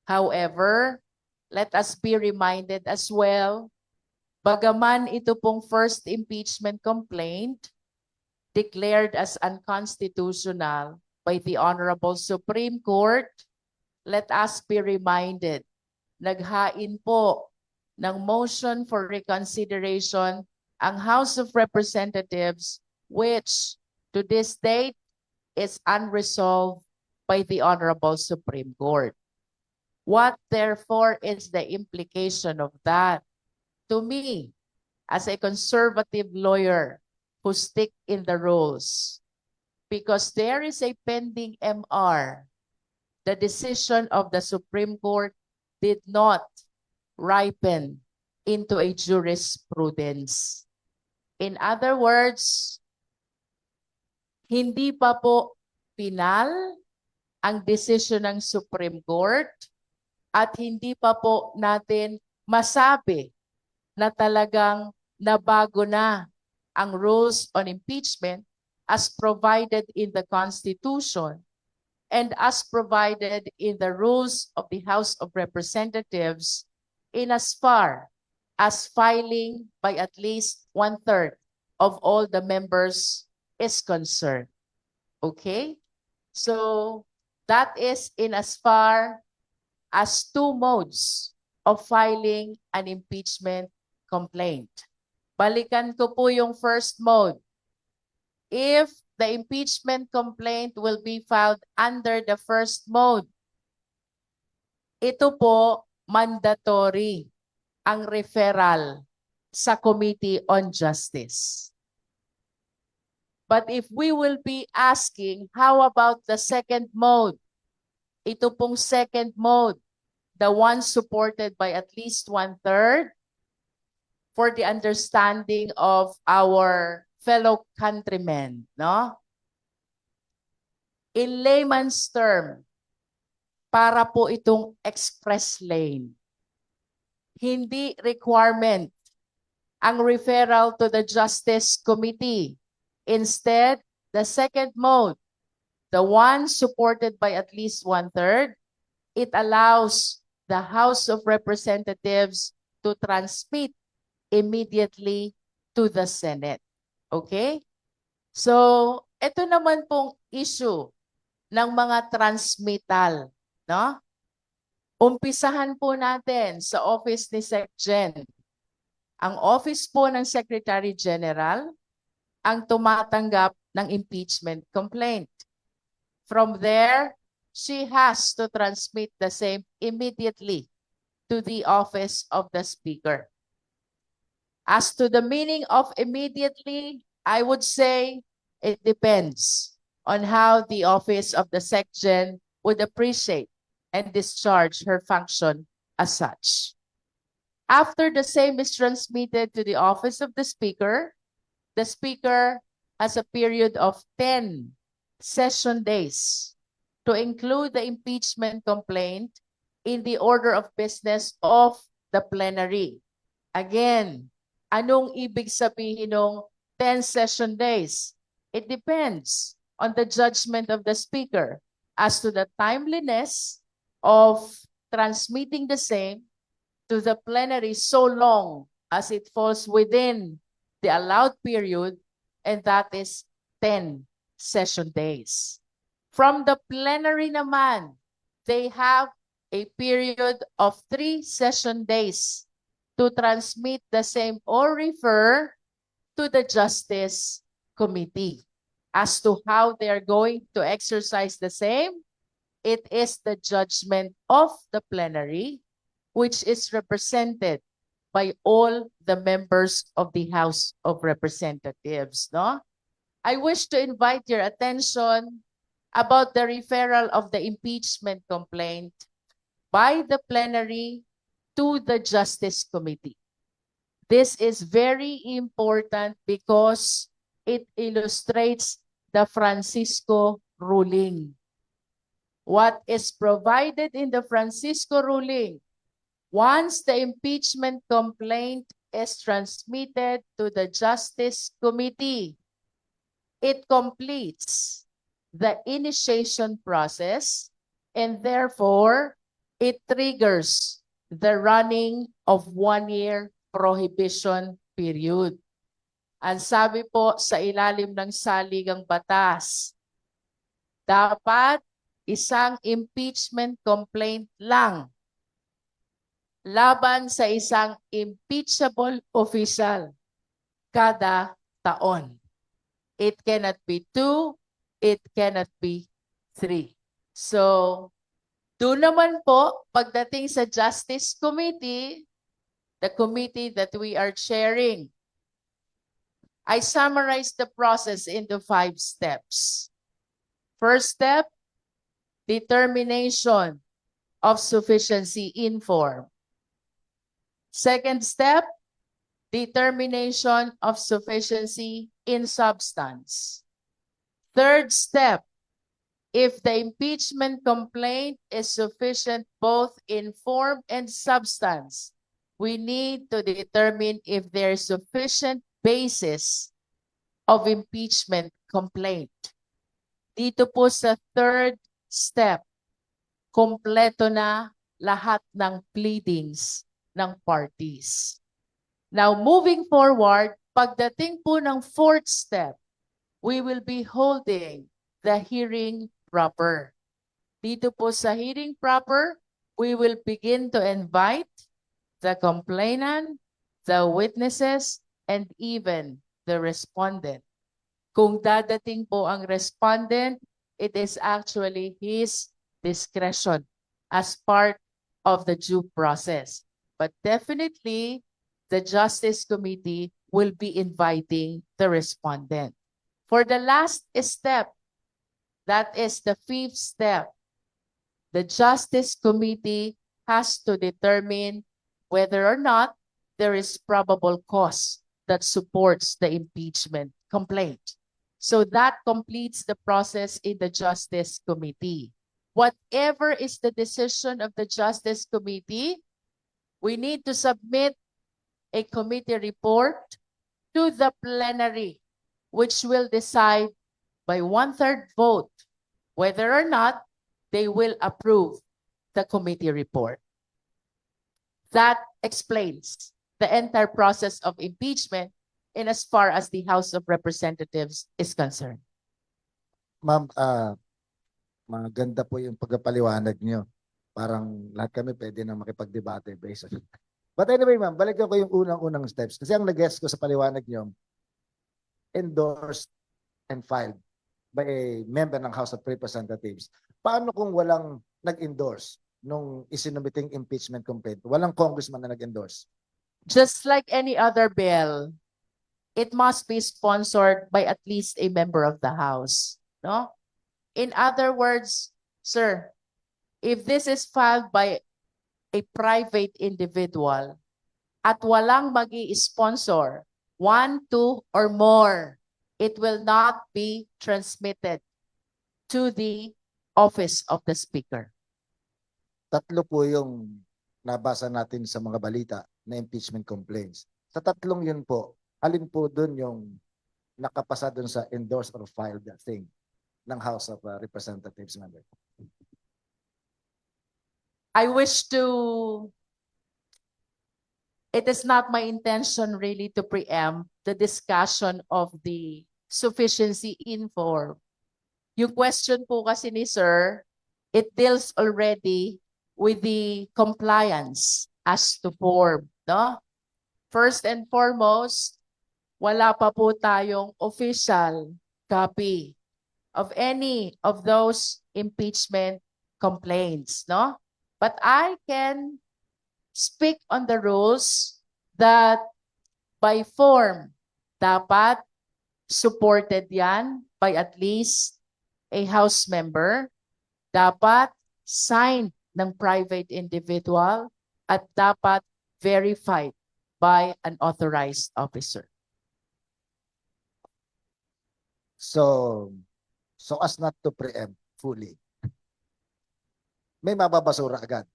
However, let us be reminded as well, bagaman ito pong first impeachment complaint declared as unconstitutional by the Honorable Supreme Court, let us be reminded, naghain po ng motion for reconsideration ang House of Representatives, which to this date is unresolved by the Honorable Supreme Court. What therefore is the implication of that? To me, as a conservative lawyer who stick in the rules, because there is a pending MR, the decision of the Supreme Court did not ripen into a jurisprudence. In other words, hindi pa po final ang desisyon ng Supreme Court at hindi pa po natin masabi na talagang nabago na ang rules on impeachment as provided in the Constitution and as provided in the rules of the House of Representatives in as far as filing by at least 1/3 of all the members is concerned. Okay? So that is in as far as two modes of filing an impeachment complaint. Balikan ko po yung first mode. If the impeachment complaint will be filed under the first mode, ito po mandatory ang referral sa Committee on Justice. But if we will be asking, how about the second mode? Ito pong second mode, the one supported by at least 1/3 for the understanding of our fellow countrymen, no? In layman's term, para po itong express lane. Hindi requirement ang referral to the Justice Committee. Instead, the second mode, the one supported by at least 1/3, it allows the House of Representatives to transmit immediately to the Senate. Okay? So, ito naman pong issue ng mga transmittal, no? Umpisahan po natin sa office ni SecGen. Ang office po ng Secretary General ang tumatanggap ng impeachment complaint. From there, she has to transmit the same immediately to the office of the Speaker. As to the meaning of immediately, I would say it depends on how the office of the SecGen would appreciate and discharge her function as such. After the same is transmitted to the office of the Speaker has a period of 10 session days to include the impeachment complaint in the order of business of the plenary. Again, anong ibig sabihin ng 10 session days? It depends on the judgment of the Speaker as to the timeliness of transmitting the same to the plenary so long as it falls within the allowed period, and that is 10 session days. From the plenary naman, they have a period of 3 session days to transmit the same or refer to the Justice Committee. As to how they are going to exercise the same, it is the judgment of the plenary, which is represented by all the members of the House of Representatives, no? I wish to invite your attention about the referral of the impeachment complaint by the plenary to the Justice Committee. This is very important because it illustrates the Francisco ruling. What is provided in the Francisco ruling, once the impeachment complaint is transmitted to the Justice Committee, it completes the initiation process and therefore it triggers the running of 1-year prohibition period. Ang sabi po sa ilalim ng saligang batas, dapat isang impeachment complaint lang laban sa isang impeachable official kada taon. It cannot be 2, it cannot be 3. So, doon naman po, pagdating sa Justice Committee, the committee that we are chairing, I summarize the process into 5 steps. First step, determination of sufficiency in form. Second step, determination of sufficiency in substance. Third step, if the impeachment complaint is sufficient both in form and substance, we need to determine if there is sufficient basis of impeachment complaint. Dito po sa third step, kompleto na lahat ng pleadings ng parties. Now, moving forward, pagdating po ng fourth step, we will be holding the hearing proper. Dito po sa hearing proper, we will begin to invite the complainant, the witnesses, and even the respondent. Kung dadating po ang respondent, it is actually his discretion as part of the due process. But definitely, the Justice Committee will be inviting the respondent. For the last step, that is the fifth step, the Justice Committee has to determine whether or not there is probable cause that supports the impeachment complaint. So that completes the process in the Justice Committee. Whatever is the decision of the Justice Committee, we need to submit a committee report to the plenary, which will decide by 1/3 vote whether or not they will approve the committee report. That explains the entire process of impeachment in as far as the House of Representatives is concerned. Ma'am, maganda po yung pagpapaliwanag niyo. Parang lahat kami pwede na makipagdebate based on. But anyway, ma'am, balikan ko yung unang-unang steps. Kasi ang nag-guess ko sa paliwanag niyo, endorsed and filed by a member ng House of Representatives. Paano kung walang nag-endorse nung isinumiting impeachment complaint? Walang congressman na nag-endorse. Just like any other bill, it must be sponsored by at least a member of the House. No? In other words, sir, if this is filed by a private individual at walang magi-sponsor, 1, 2, or more, it will not be transmitted to the office of the Speaker. Tatlo po yung nabasa natin sa mga balita na impeachment complaints. Sa tatlong yun po, alin po dun yung nakapasa dun sa endorsed or filed thing ng House of Representatives member? I wish to, it is not my intention really to preempt the discussion of the sufficiency in form. Yung question po kasi ni Sir, it deals already with the compliance as to form, no? First and foremost, wala pa po tayong official copy of any of those impeachment complaints, no? But I can speak on the rules that by form, dapat supported yan by at least a House member, dapat signed ng private individual, at dapat verified by an authorized officer. So as not to preempt fully, may mababasura agad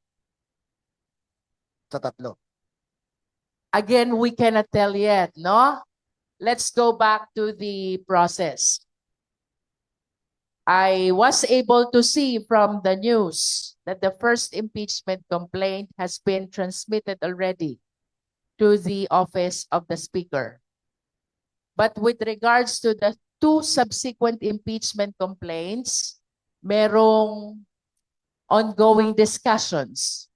sa tatlo. Again, we cannot tell yet, no? Let's go back to the process. I was able to see from the news that the first impeachment complaint has been transmitted already to the office of the Speaker. But with regards to the two subsequent impeachment complaints, merong ongoing discussions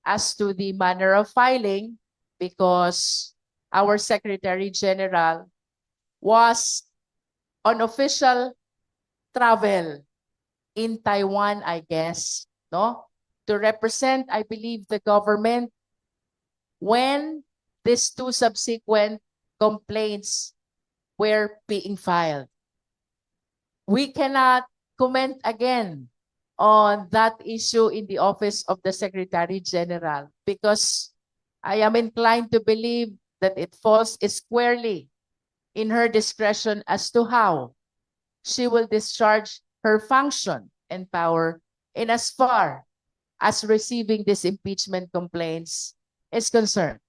as to the manner of filing because our Secretary General was on official travel in Taiwan, I guess, no? To represent, I believe, the government when these two subsequent complaints were being filed. We cannot comment again on that issue in the office of the Secretary General because I am inclined to believe that it falls squarely in her discretion as to how she will discharge her function and power in as far as receiving these impeachment complaints is concerned.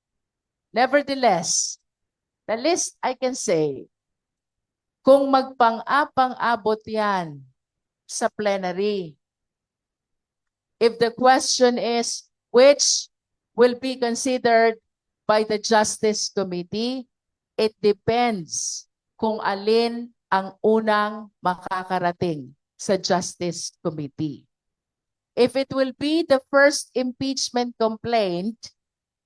Nevertheless, the least I can say, kung magpang-apang-abot yan sa plenary, if the question is which will be considered by the Justice Committee, it depends kung alin ang unang makakarating sa Justice Committee. If it will be the first impeachment complaint,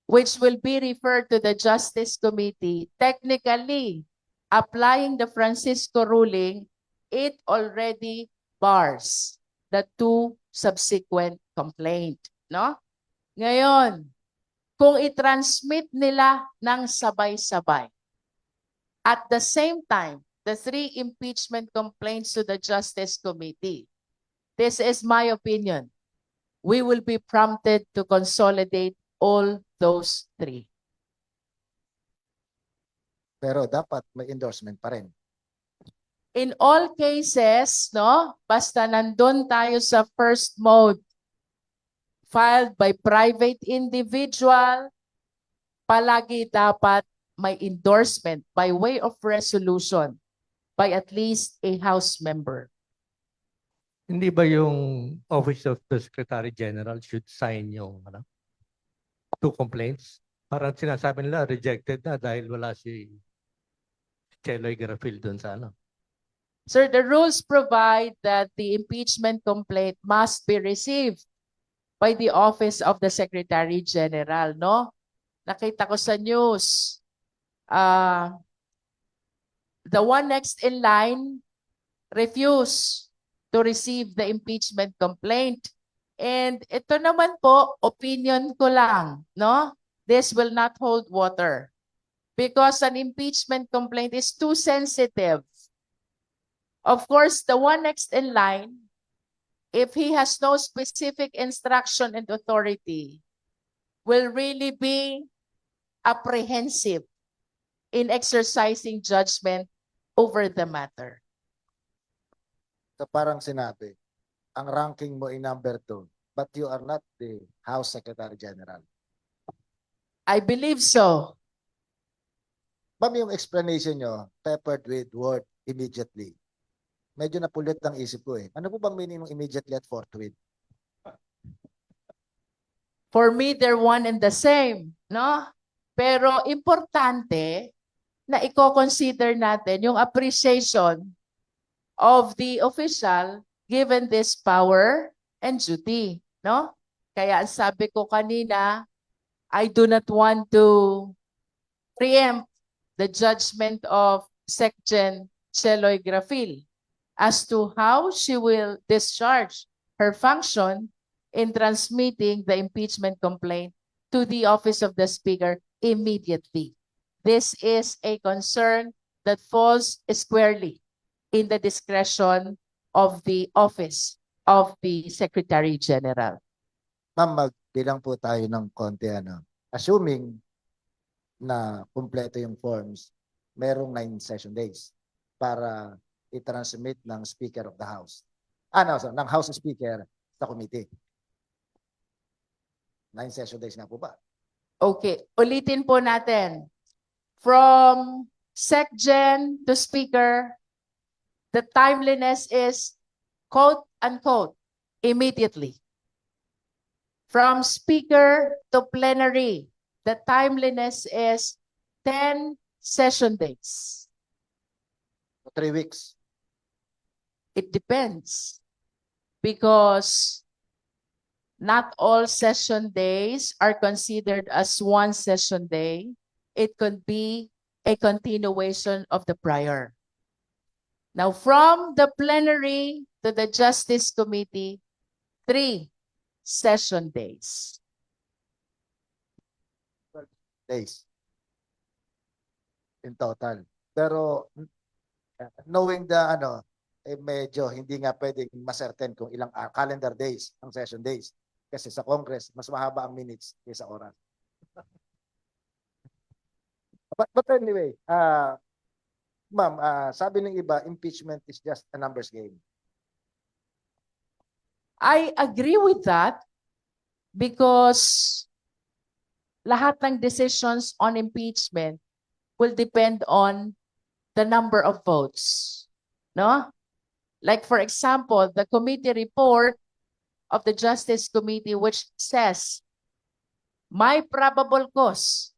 which will be referred to the Justice Committee, technically, applying the Francisco ruling, it already bars the two subsequent complaint, no? Ngayon, kung i-transmit nila ng sabay-sabay, at the same time, the three impeachment complaints to the Justice Committee, this is my opinion, we will be prompted to consolidate all those three. Pero dapat may endorsement pa rin. In all cases, no, basta nandun tayo sa first mode, filed by private individual, palagi dapat may endorsement by way of resolution by at least a House member. Hindi ba yung Office of the Secretary General should sign yung two complaints? Parang sinasabi nila rejected na dahil wala si Cheloy Garfield dun sa Sir, the rules provide that the impeachment complaint must be received by the Office of the Secretary General, no? Nakita ko sa news, the one next in line refused to receive the impeachment complaint. And ito naman po, opinion ko lang, no? This will not hold water because an impeachment complaint is too sensitive. Of course, the one next in line, if he has no specific instruction and authority, will really be apprehensive in exercising judgment over the matter. So parang sinabi, ang ranking mo ay number 2, but you are not the House Secretary General. I believe so. Ma'am, yung explanation nyo, peppered with word immediately. Medyo napulit ang isip ko eh. Ano po bang meaning ng immediately at forthwith? For me, they're one and the same, no? Pero importante na i-consider natin yung appreciation of the official given this power and duty, no? Kaya ang sabi ko kanina, I do not want to preempt the judgment of Secgen Cheloy Grafil as to how she will discharge her function in transmitting the impeachment complaint to the office of the speaker immediately. This is a concern that falls squarely in the discretion of the office of the Secretary General. Ma'am, magbilang po tayo ng konti, ano. Assuming na kumpleto yung forms, merong 9 session days para i-transmit ng Speaker of the House. Sorry, ng House Speaker sa committee. 9 session days nga po ba? Okay, ulitin po natin. From SecGen to Speaker, the timeliness is quote unquote immediately. From Speaker to plenary, the timeliness is 10 session days. 3 weeks. It depends because not all session days are considered as one session day. It could be a continuation of the prior. Now, from the plenary to the Justice Committee, 3 session days. Days. In total. Pero knowing the medyo hindi nga pwedeng maserten kung ilang calendar days ang session days. Kasi sa Congress, mas mahaba ang minutes kaysa oras. But anyway, ma'am, sabi ng iba, impeachment is just a numbers game. I agree with that because lahat ng decisions on impeachment will depend on the number of votes. No? Like for example, the committee report of the Justice Committee which says, may probable cause.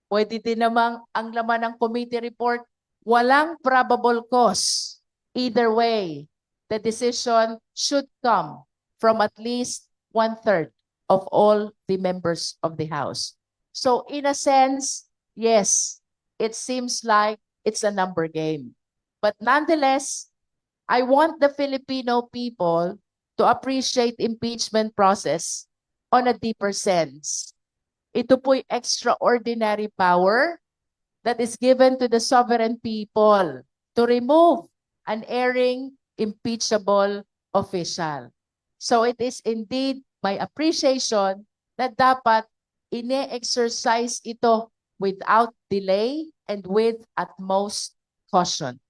Pwede din namang ang laman ng committee report, walang probable cause. Either way, the decision should come from at least 1/3 of all the members of the House. So in a sense, yes, it seems like it's a number game. But nonetheless, I want the Filipino people to appreciate impeachment process on a deeper sense. Ito po'y extraordinary power that is given to the sovereign people to remove an erring, impeachable official. So it is indeed my appreciation that dapat ine-exercise ito without delay and with utmost caution.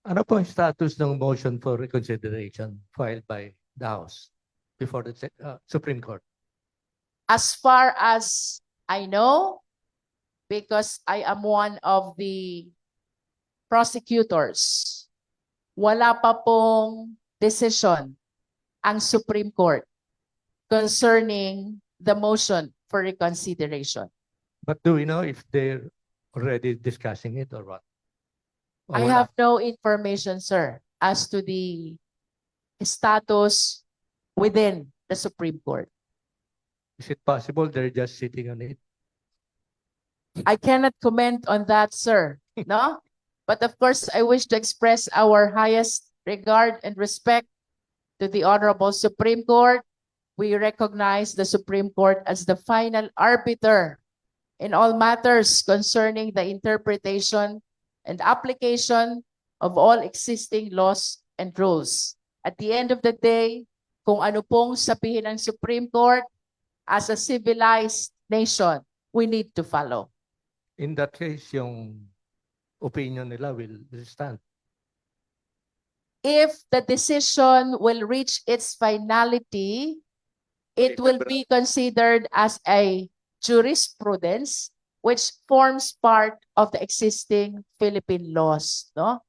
Ano po ang status ng motion for reconsideration filed by the House before the Supreme Court? As far as I know, because I am one of the prosecutors, wala pa pong decision ang Supreme Court concerning the motion for reconsideration. But do we know if they're already discussing it or what? O I wala? have no information, sir, as to the status within the Supreme Court. Is it possible they're just sitting on it? I cannot comment on that, sir. No? But of course, I wish to express our highest regard and respect to the Honorable Supreme Court. We recognize the Supreme Court as the final arbiter in all matters concerning the interpretation and application of all existing laws and rules. At the end of the day, kung ano pong sabihin ng Supreme Court, as a civilized nation, we need to follow. In that case, yung opinion nila will stand. If the decision will reach its finality, it will be considered as a jurisprudence which forms part of the existing Philippine laws, no?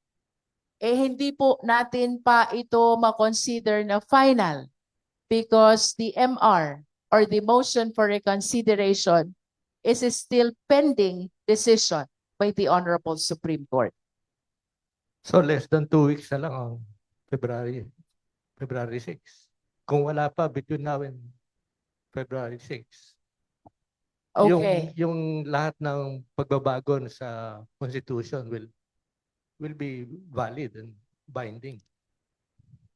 Hindi po natin pa ito ma-consider na final because the MR or the motion for reconsideration is still pending decision by the Honorable Supreme Court. So less than 2 weeks na lang ang February 6. Kung wala pa between now and February 6. Okay. Yung lahat ng pagbabago sa Constitution will be valid and binding.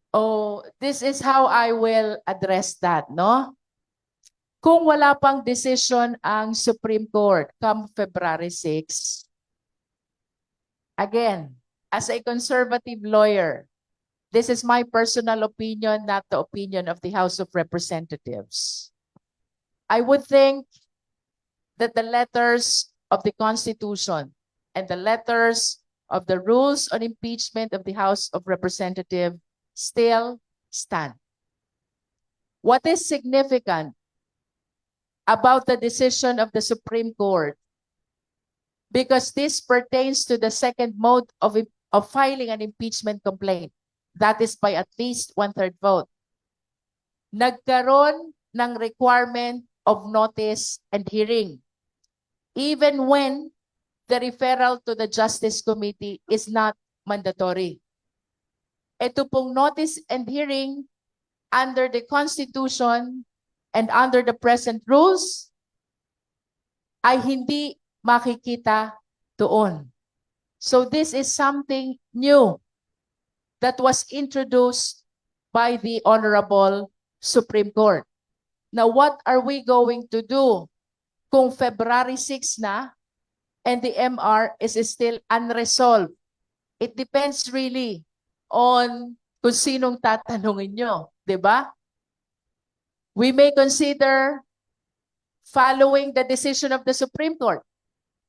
Oh, this is how I will address that, no? kung wala pang decision ang Supreme Court come February 6, again, as a conservative lawyer, this is my personal opinion, not the opinion of the House of Representatives. I would think that the letters of the Constitution and the letters of the rules on impeachment of the House of Representatives still stand. What is significant about the decision of the Supreme Court, because this pertains to the second mode of filing an impeachment complaint, that is by at least 1/3 vote. Nagkaroon ng requirement of notice and hearing, even when the referral to the Justice Committee is not mandatory. Ito pong notice and hearing under the Constitution and under the present rules ay hindi makikita doon. So this is something new that was introduced by the Honorable Supreme Court. Now, what are we going to do kung February 6 na and the MR is still unresolved? It depends really on kung sinong tatanungin nyo, di ba? We may consider following the decision of the Supreme Court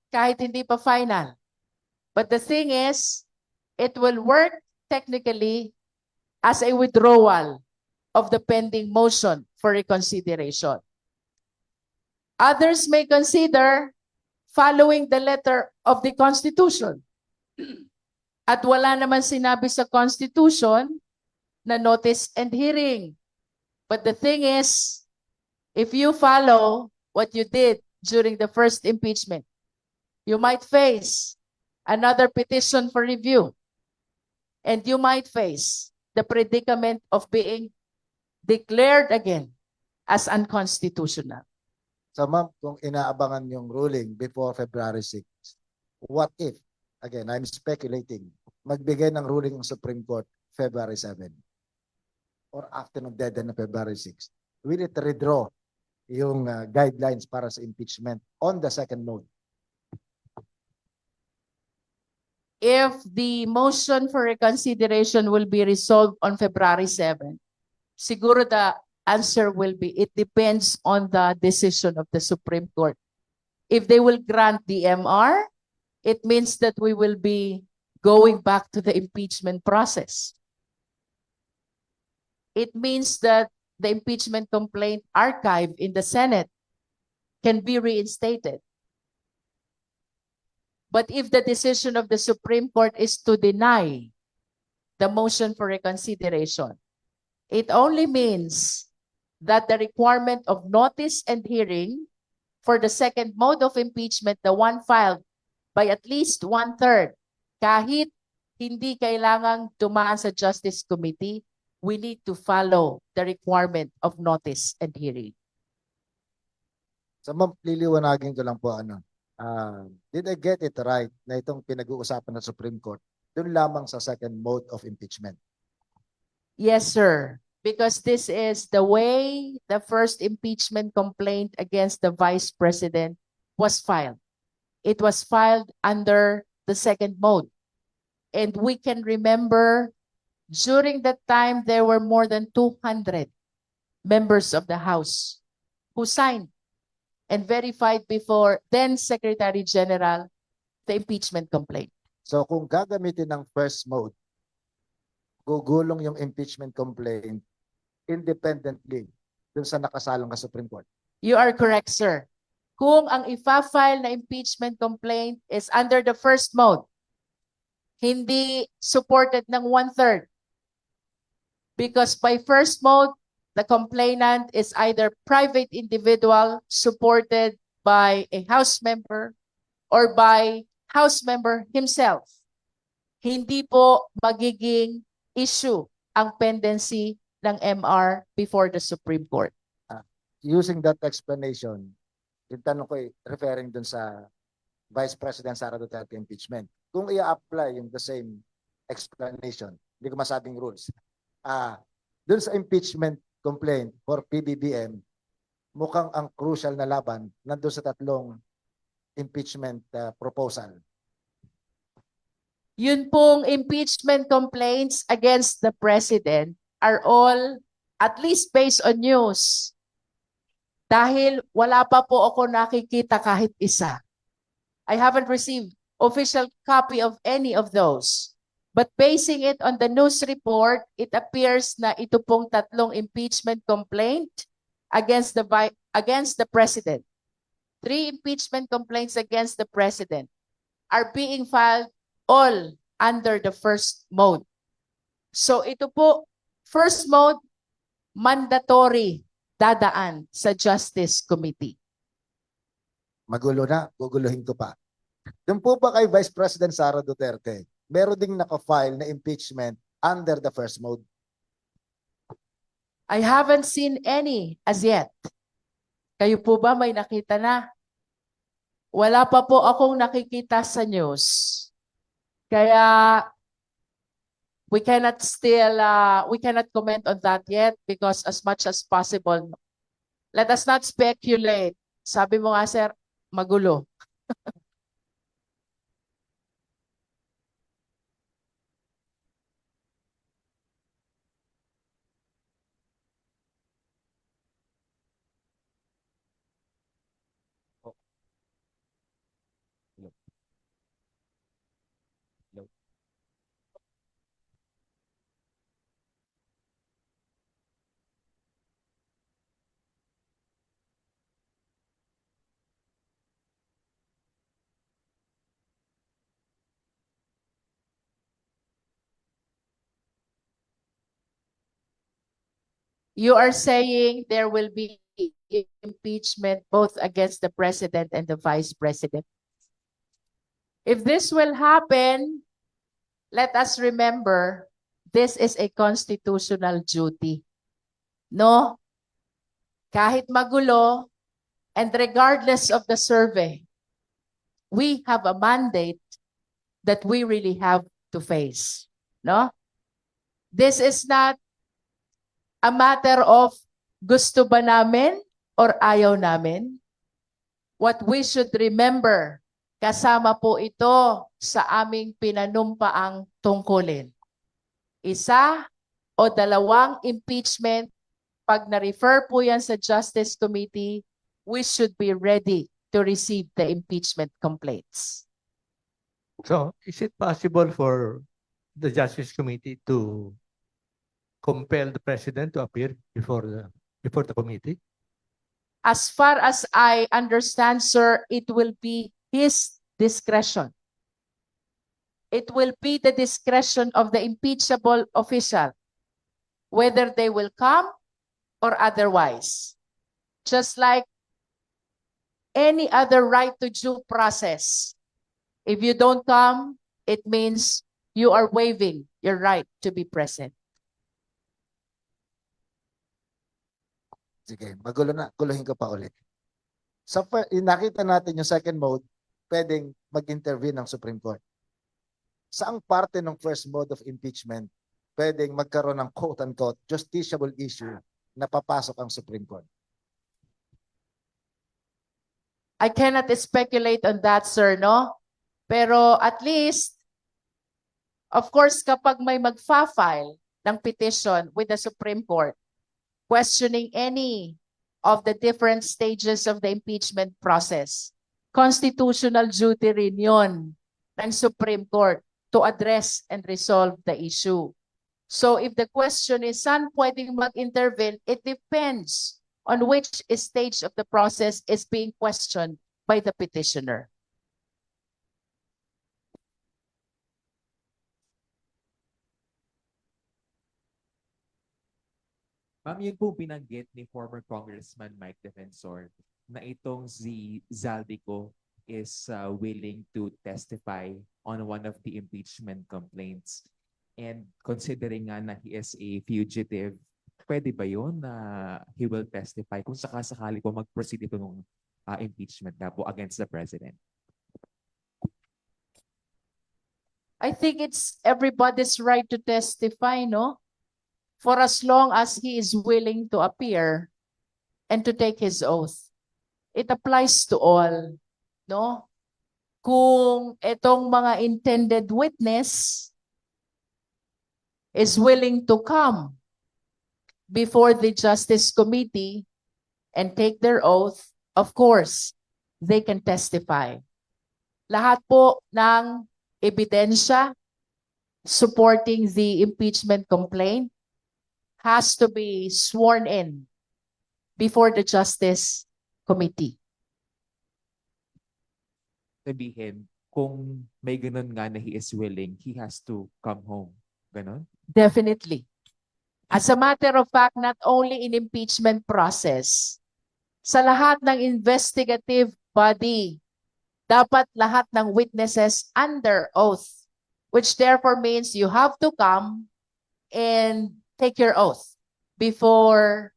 kahit hindi pa final. But the thing is, it will work technically as a withdrawal of the pending motion for reconsideration. Others may consider following the letter of the Constitution. At wala naman sinabi sa Constitution na notice and hearing. But the thing is, if you follow what you did during the first impeachment, you might face another petition for review. And you might face the predicament of being declared again as unconstitutional. So ma'am, kung inaabangan yung ruling before February 6, what if, again, I'm speculating, magbigay ng ruling ng Supreme Court February 7 or after ng deadline ng February 6, will it redraw yung guidelines para sa impeachment on the second mode? If the motion for reconsideration will be resolved on February 7, siguro the answer will be, it depends on the decision of the Supreme Court. If they will grant the MR, it means that we will be going back to the impeachment process. It means that the impeachment complaint archive in the Senate can be reinstated. But if the decision of the Supreme Court is to deny the motion for reconsideration, it only means that the requirement of notice and hearing for the second mode of impeachment, the one filed by at least 1/3, kahit hindi kailangang dumaan sa Justice Committee, we need to follow the requirement of notice and hearing. So ma'am, liliwanagin ko lang po did I get it right na itong pinag-uusapan ng Supreme Court doon lamang sa second mode of impeachment? Yes, sir. Because this is the way the first impeachment complaint against the Vice President was filed. It was filed under the second mode. And we can remember during that time, there were more than 200 members of the House who signed and verified before then Secretary General the impeachment complaint. So kung gagamitin ng first mode, gugulong yung impeachment complaint independently dun sa nakasalang ka Supreme Court. You are correct, sir. Kung ang ifa-file na impeachment complaint is under the first mode, hindi supported ng 1/3. Because by first mode, the complainant is either private individual supported by a House member or by House member himself. Hindi po magiging issue ang pendency ng MR before the Supreme Court. Using that explanation, yung tanong ko ay referring dun sa Vice President Sara Duterte impeachment. Kung i-apply yung the same explanation, hindi ko masabing rules, dun sa impeachment complaint for PBBM, mukhang ang crucial na laban nandun sa tatlong impeachment proposal. Yun pong impeachment complaints against the president are all, at least based on news, dahil wala pa po ako nakikita kahit isa. I haven't received official copy of any of those. But basing it on the news report, it appears na ito pong tatlong impeachment complaint against the president. 3 impeachment complaints against the president are being filed all under the first mode. So ito po, first mode, mandatory dadaan sa Justice Committee. Magulo na, guguluhin ko pa. Doon po ba kay Vice President Sara Duterte, meron ding naka-file na impeachment under the first mode? I haven't seen any as yet. Kayo po ba may nakita na? Wala pa po akong nakikita sa news. Kaya we cannot comment on that yet because as much as possible, let us not speculate. Sabi mo nga, sir, magulo. You are saying there will be impeachment both against the president and the vice president. If this will happen, let us remember this is a constitutional duty. No? Kahit magulo, and regardless of the survey, we have a mandate that we really have to face. No? This is not a matter of gusto ba namin or ayaw namin. What we should remember, kasama po ito sa aming pinanumpaang tungkulin. 1 o 2 impeachment, pag na-refer po yan sa Justice Committee, we should be ready to receive the impeachment complaints. So, is it possible for the Justice Committee to compel the president to appear before the committee? As far as I understand, sir, it will be his discretion. It will be the discretion of the impeachable official, whether they will come or otherwise. Just like any other right to due process. If you don't come, it means you are waiving your right to be present. Sige, magulo na, guluhin ko pa ulit. So, nakita natin yung second mode, pwedeng mag-intervene ng Supreme Court. Saang parte ng first mode of impeachment, pwedeng magkaroon ng quote-unquote justiciable issue na papasok ang Supreme Court? I cannot speculate on that, sir, no? Pero at least, of course, kapag may magfa-file ng petition with the Supreme Court, questioning any of the different stages of the impeachment process, constitutional duty rin yun ng Supreme Court to address and resolve the issue. So if the question is, saan pwedeng mag-intervene, it depends on which stage of the process is being questioned by the petitioner. Ma'am, yun po binanggit ni former Congressman Mike Defensor na itong si Zaldico is willing to testify on one of the impeachment complaints. And considering nga na he is a fugitive, pwede ba yun na he will testify kung sakasakali po mag-proceed itong impeachment na po against the president? I think it's everybody's right to testify, no? For as long as he is willing to appear and to take his oath. It applies to all, no? Kung itong mga intended witness is willing to come before the Justice Committee and take their oath, of course, they can testify. Lahat po ng ebidensya supporting the impeachment complaint has to be sworn in before the Justice Committee. Sabihin, kung may ganun nga na he is willing, he has to come home. Ganon? Definitely. As a matter of fact, not only in impeachment process, sa lahat ng investigative body, dapat lahat ng witnesses under oath, which therefore means you have to come and take your oath before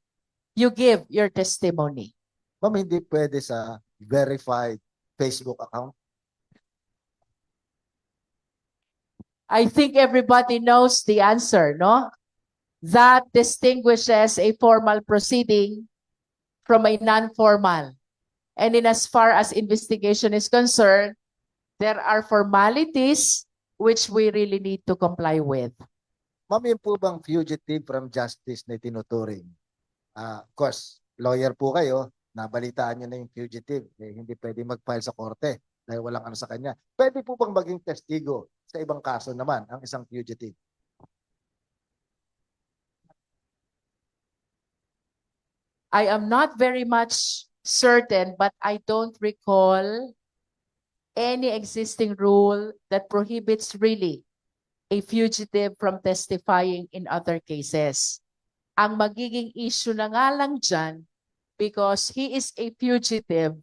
you give your testimony. Ma'am, hindi pwede sa verified Facebook account. I think everybody knows the answer, no? That distinguishes a formal proceeding from a non-formal. And in as far as investigation is concerned, there are formalities which we really need to comply with. Ma'am, yun po bang fugitive from justice na tinuturing? Of course, lawyer po kayo, nabalitaan nyo na yung fugitive. Hindi pwede mag-file sa korte dahil walang ano sa kanya. Pwede po bang maging testigo sa ibang kaso naman ang isang fugitive? I am not very much certain, but I don't recall any existing rule that prohibits really a fugitive from testifying in other cases. Ang magiging issue na nga lang dyan, because he is a fugitive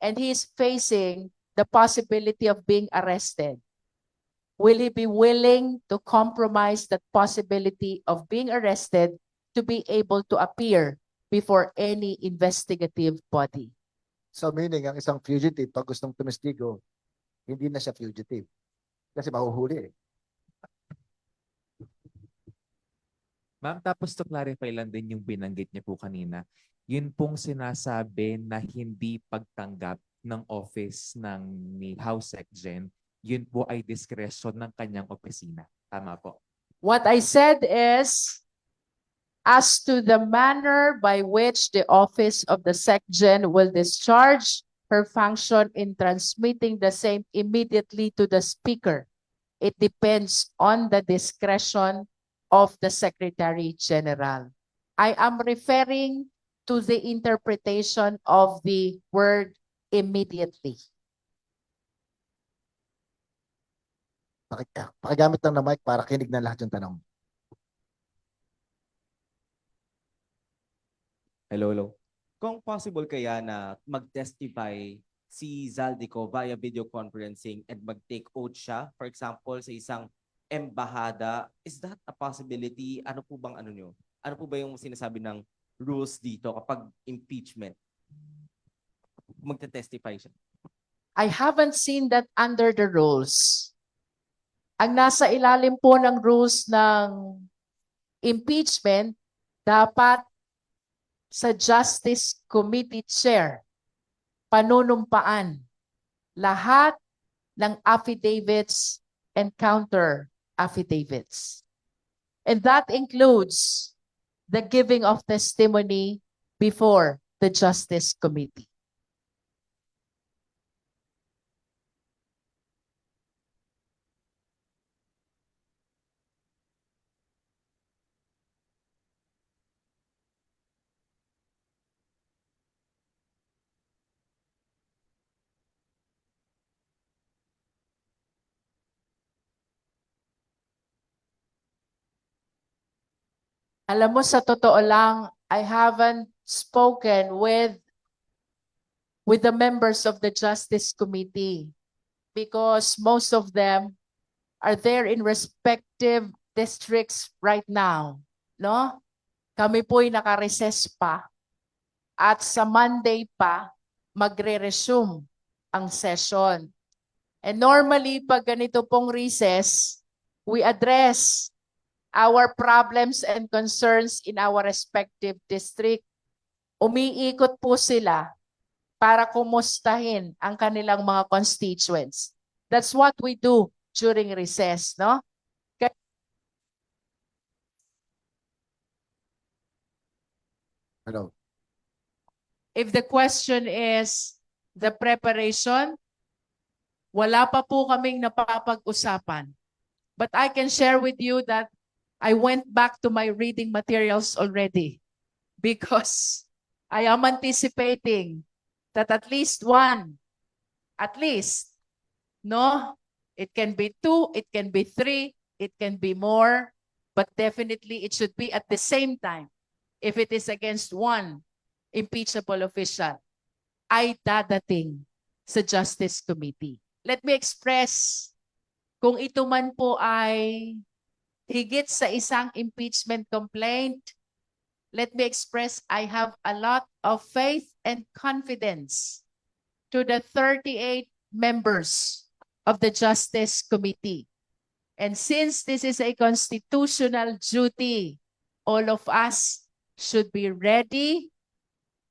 and he is facing the possibility of being arrested. Will he be willing to compromise that possibility of being arrested to be able to appear before any investigative body? So meaning, ang isang fugitive, pag gustong tumestigo, hindi na siya fugitive. Kasi mahuhuli eh. Ma'am, tapos to clarify lang din yung binanggit niyo po kanina, yun pong sinasabi na hindi pagtanggap ng office ng ni House SecGen, yun po ay discretion ng kanyang opisina. Tama po. What I said is, as to the manner by which the office of the SecGen will discharge her function in transmitting the same immediately to the speaker, it depends on the discretion of the Secretary General. I am referring to the interpretation of the word immediately. Pakigamit lang ng mic para kinig na lahat yung tanong. Hello. Kung possible kaya na mag-testify si Zaldico via video conferencing and mag-take oath siya, for example, sa isang embahada, is that a possibility? Ano po bang ano nyo? Ano po ba yung sinasabi ng rules dito kapag impeachment? Magte-testify siya. I haven't seen that under the rules. Ang nasa ilalim po ng rules ng impeachment, dapat sa Justice Committee Chair, panunumpaan lahat ng affidavits and counter affidavits. And that includes the giving of testimony before the Justice Committee. Alam mo, sa totoo lang, I haven't spoken with the members of the Justice Committee because most of them are there in respective districts right now, no? Kami po'y naka-recess pa at sa Monday pa magre-resume ang session. And normally, pag ganito pong recess, we address our problems and concerns in our respective district umiikot po sila para kumustahin ang kanilang mga constituents. That's what we do during recess, no? Hello. If the question is the preparation, wala pa po kaming napapag-usapan. But I can share with you that I went back to my reading materials already because I am anticipating that at least one, no? It can be two, it can be three, it can be more, but definitely it should be at the same time. If it is against one impeachable official, ay dadating sa Justice Committee. Let me express, kung ito man po ay higit sa isang impeachment complaint, let me express I have a lot of faith and confidence to the 38 members of the Justice Committee. And since this is a constitutional duty, all of us should be ready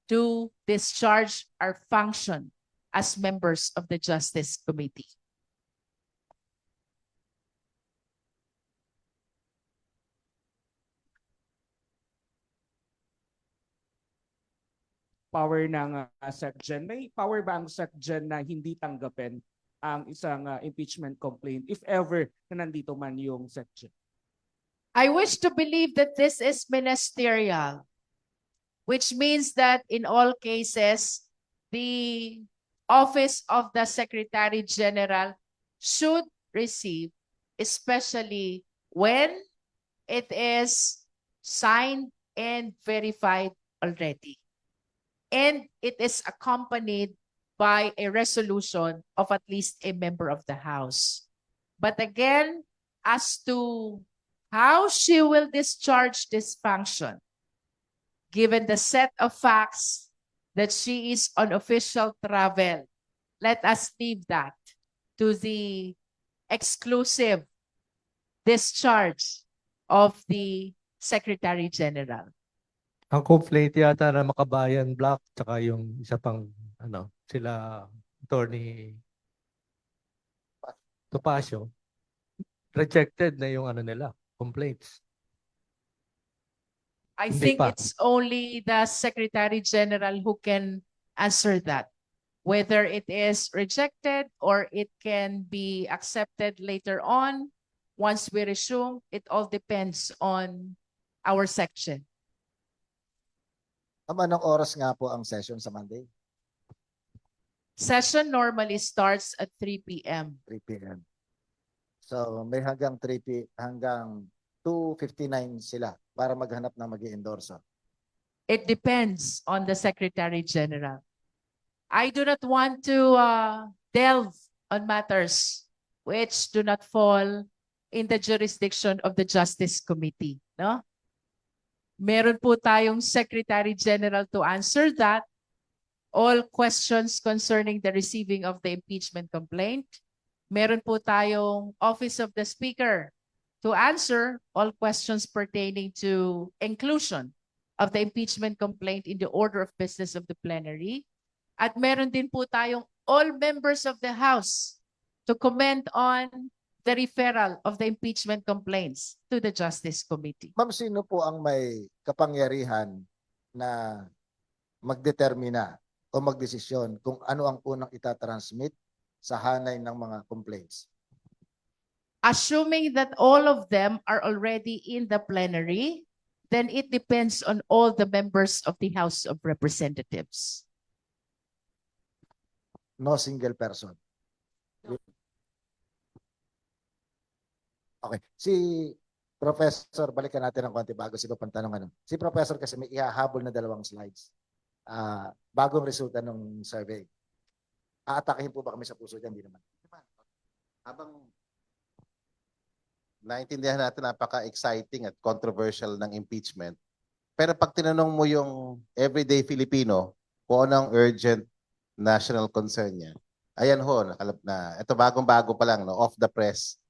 to discharge our function as members of the Justice Committee. Power ng SecGen. May power ba ang SecGen na hindi tanggapin ang isang impeachment complaint if ever na nandito man yung SecGen? I wish to believe that this is ministerial, which means that in all cases, the Office of the Secretary General should receive, especially when it is signed and verified already. And it is accompanied by a resolution of at least a member of the House. But again, as to how she will discharge this function, given the set of facts that she is on official travel, let us leave that to the exclusive discharge of the Secretary General. Ang complaint yata na Makabayan Black tsaka yung isa pang sila Attorney Topacio, rejected na yung nila, complaints. I Hindi think pa. it's only the Secretary General who can answer that. Whether it is rejected or it can be accepted later on, once we resume, it all depends on our section. Anong oras nga po ang session sa Monday? Session normally starts at 3 p.m. 3 p.m. So may hanggang 2:59 sila para maghanap ng mag-i-endorso. It depends on the Secretary General. I do not want to delve on matters which do not fall in the jurisdiction of the Justice Committee, no? Meron po tayong Secretary General to answer that. All questions concerning the receiving of the impeachment complaint. Meron po tayong Office of the Speaker to answer all questions pertaining to inclusion of the impeachment complaint in the order of business of the plenary. At meron din po tayong all members of the House to comment on the referral of the impeachment complaints to the Justice Committee. Ma'am, sino po ang may kapangyarihan na magdetermina o magdesisyon kung ano ang unang itatransmit sa hanay ng mga complaints? Assuming that all of them are already in the plenary, then it depends on all the members of the House of Representatives. No single person. Okay. Si Professor, balikan natin ng konti bago si pang tanong. Si Professor kasi may ihahabol na 2 slides. Bagong resulta ng survey. Aatakihin po ba kami sa puso dyan? Hindi naman. Habang naintindihan natin napaka-exciting at controversial ng impeachment, pero pag tinanong mo yung everyday Filipino kung ano ang urgent national concern niya, ayan ho, nakalap na. Ito bagong-bago pa lang, no, off the press.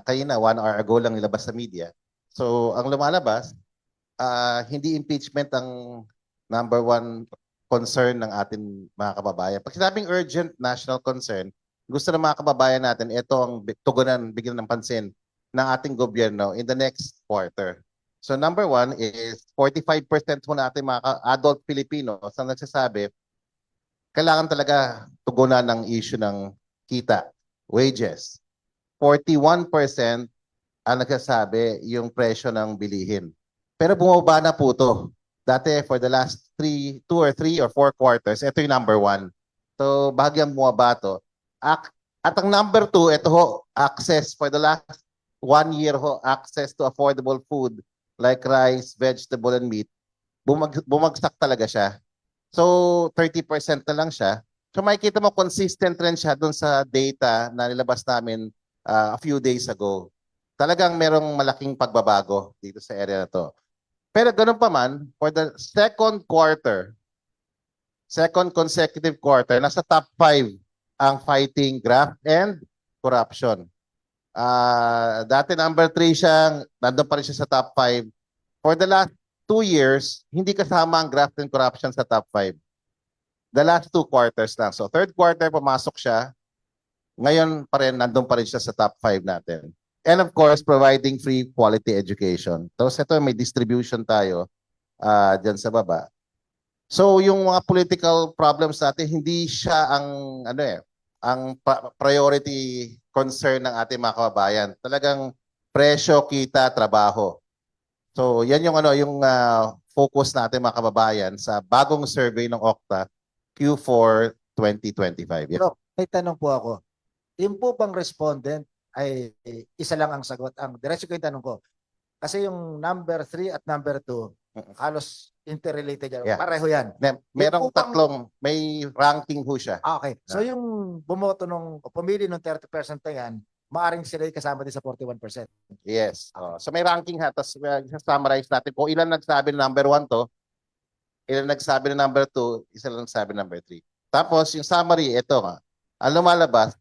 Kayo na, 1 hour ago lang nilabas sa media. So, ang lumalabas, hindi impeachment ang number one concern ng ating mga kababayan. Pag sinabing urgent national concern, gusto ng mga kababayan natin, ito ang tugunan, bigyan ng pansin ng ating gobyerno in the next quarter. So number one is 45% po natin mga adult Filipinos ang nagsasabi, kailangan talaga tugunan ng issue ng kita, wages. 41% ang nagsasabi yung presyo ng bilihin. Pero bumaba na po to. Dati for the last 2 or 3 or 4 quarters, ito yung number one. So bahagyang bumaba to. At ang number 2, ito ho, access for the last 1 year ho, access to affordable food like rice, vegetable, and meat. Bumagsak talaga siya. So 30% na lang siya. So makikita mo consistent rin siya dun sa data na nilabas namin a few days ago. Talagang merong malaking pagbabago dito sa area na to. Pero ganun pa man, for the second consecutive quarter, nasa top 5 ang fighting graft and corruption. Dati number 3 siya, nandun pa rin siya sa top 5. For the last 2 years, hindi kasama ang graft and corruption sa top 5. The last 2 quarters lang. So third quarter, pumasok siya. Ngayon pa rin, nandun pa rin siya sa top 5 natin. And of course, providing free quality education. Tapos ito, may distribution tayo dyan sa baba. So yung mga political problems natin, hindi siya ang priority concern ng ating mga kababayan. Talagang presyo, kita, trabaho. So yan yung focus natin mga kababayan sa bagong survey ng Okta Q4 2025. Yes. Pero may tanong po ako. Yung po bang respondent ay isa lang ang sagot? Ang diretso ko yung tanong ko. Kasi yung number 3 at number 2, halos interrelated yan. Yeah. Pareho yan. Merong Yung po bang- tatlong, may ranking ho siya. Okay. So yung bumoto pumili ng 30% na yan, maaring sila kasama din sa 41%. Yes. So may ranking ha. Tapos summarize natin kung ilan nagsabi ng number 1 to, ilan nagsabi ng number 2, isa lang nagsabi ng number 3. Tapos yung summary, ito nga. Ang lumalabas,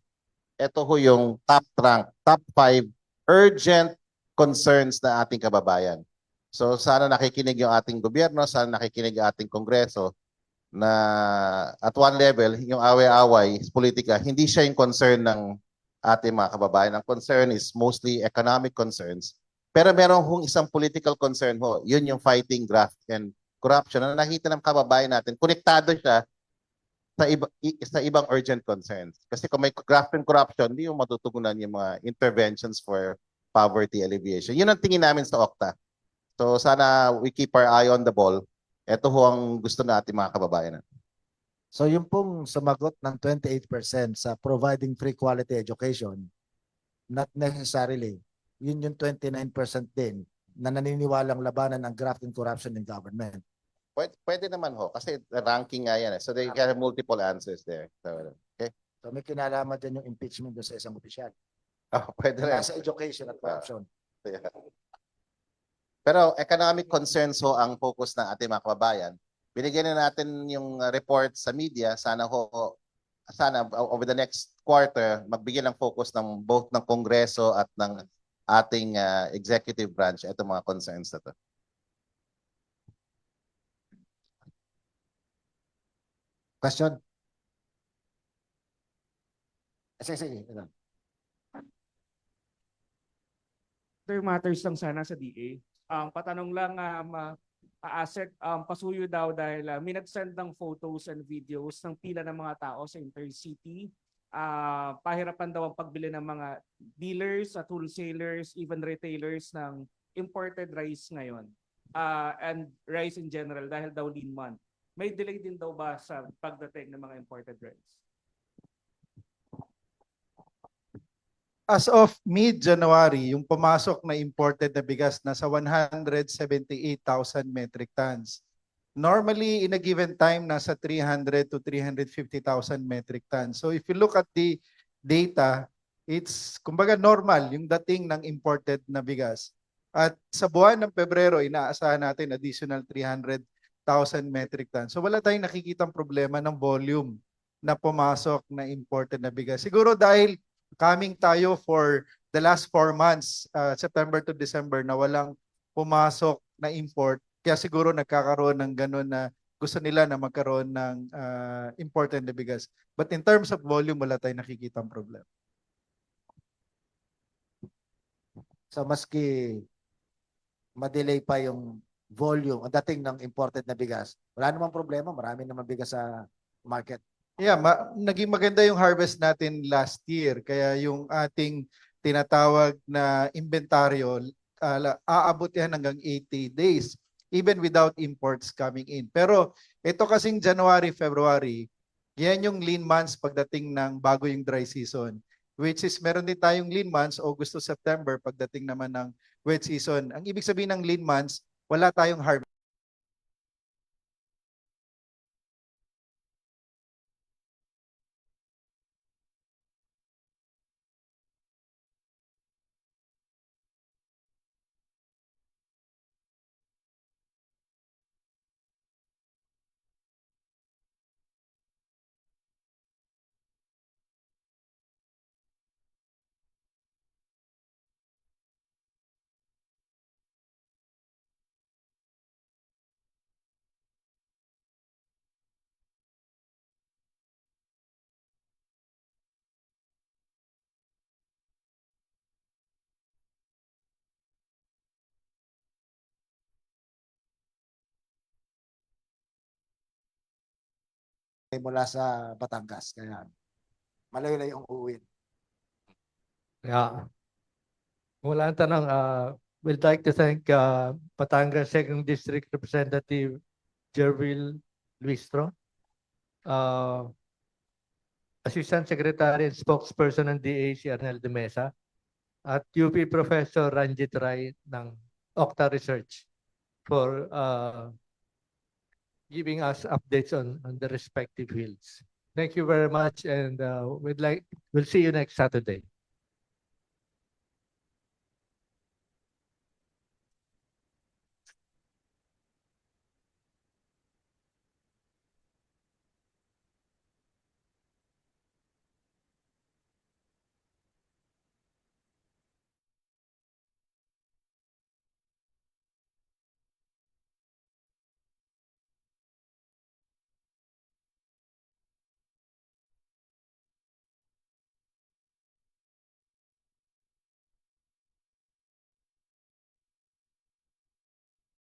ito ho yung top rank, top 5 urgent concerns na ating kababayan. So sana nakikinig yung ating gobyerno, sana nakikinig yung ating kongreso na at one level, yung away-away sa politika, hindi siya yung concern ng ating mga kababayan. Ang concern is mostly economic concerns. Pero meron hong isang political concern ho, yun yung fighting graft and corruption na nakita ng kababayan natin. Konektado siya sa ibang urgent concerns. Kasi kung may graft and corruption, hindi yung matutugunan yung mga interventions for poverty alleviation. Yun ang tingin namin sa Okta. So sana we keep our eye on the ball. Ito ho ang gusto natin mga kababayan. So yung pong sumagot ng 28% sa providing free quality education, not necessarily, yun yung 29% din na naniniwalang labanan ng graft and corruption in government. Pwede naman ho, kasi ranking nga yan. So they have multiple answers there. So, okay? So may kinalaman din yung impeachment doon sa isang opisyal. Pwede rin. Sa education at corruption. Yeah. Pero economic concerns ho ang focus ng ating mga kababayan. Binigyan na natin yung report sa media. Sana over the next quarter, magbigyan ng focus ng both ng Kongreso at ng ating executive branch itong mga concerns na to. Question? Sige. Other matters lang sana sa DA. Patanong lang, ASEC, pasuyo daw dahil may nag-send ng photos and videos ng pila ng mga tao sa Intercity. Pahirapan daw ang pagbili ng mga dealers at wholesalers, even retailers ng imported rice ngayon. And rice in general dahil daw lean month. May delay din daw ba sa pagdating ng mga imported rice? As of mid-January, yung pumasok na imported na bigas nasa 178,000 metric tons. Normally, in a given time, nasa 300 to 350,000 metric tons. So if you look at the data, it's kumbaga normal yung dating ng imported na bigas. At sa buwan ng Pebrero, inaasahan natin additional 300,000 metric tons. So wala tayong nakikitang problema ng volume na pumasok na imported na bigas. Siguro dahil coming tayo for the last 4 months, September to December, na walang pumasok na import. Kaya siguro nagkakaroon ng gano'n na gusto nila na magkaroon ng imported na bigas. But in terms of volume, wala tayong nakikitang problem. So maski ma-delay pa yung volume, ang dating ng imported na bigas, wala namang problema, marami naman bigas sa market. Yeah, naging maganda yung harvest natin last year. Kaya yung ating tinatawag na inventaryo, aabot yan hanggang 80 days, even without imports coming in. Pero ito kasing January, February, yan yung lean months pagdating ng bago yung dry season. Which is meron din tayong lean months, August to September, pagdating naman ng wet season. Ang ibig sabihin ng lean months, wala tayong harvest. Mula sa Batangas. Kaya malayo-layo yung uuwi. Yeah. Wala ang tanong, we'd like to thank Batangas 2nd District Representative Jervil Luistro, Assistant Secretary and Spokesperson ng DA si Arnel de Mesa, at UP Professor Ranjit Rai ng Octa Research for giving us updates on the respective fields. Thank you very much, and we'll see you next Saturday.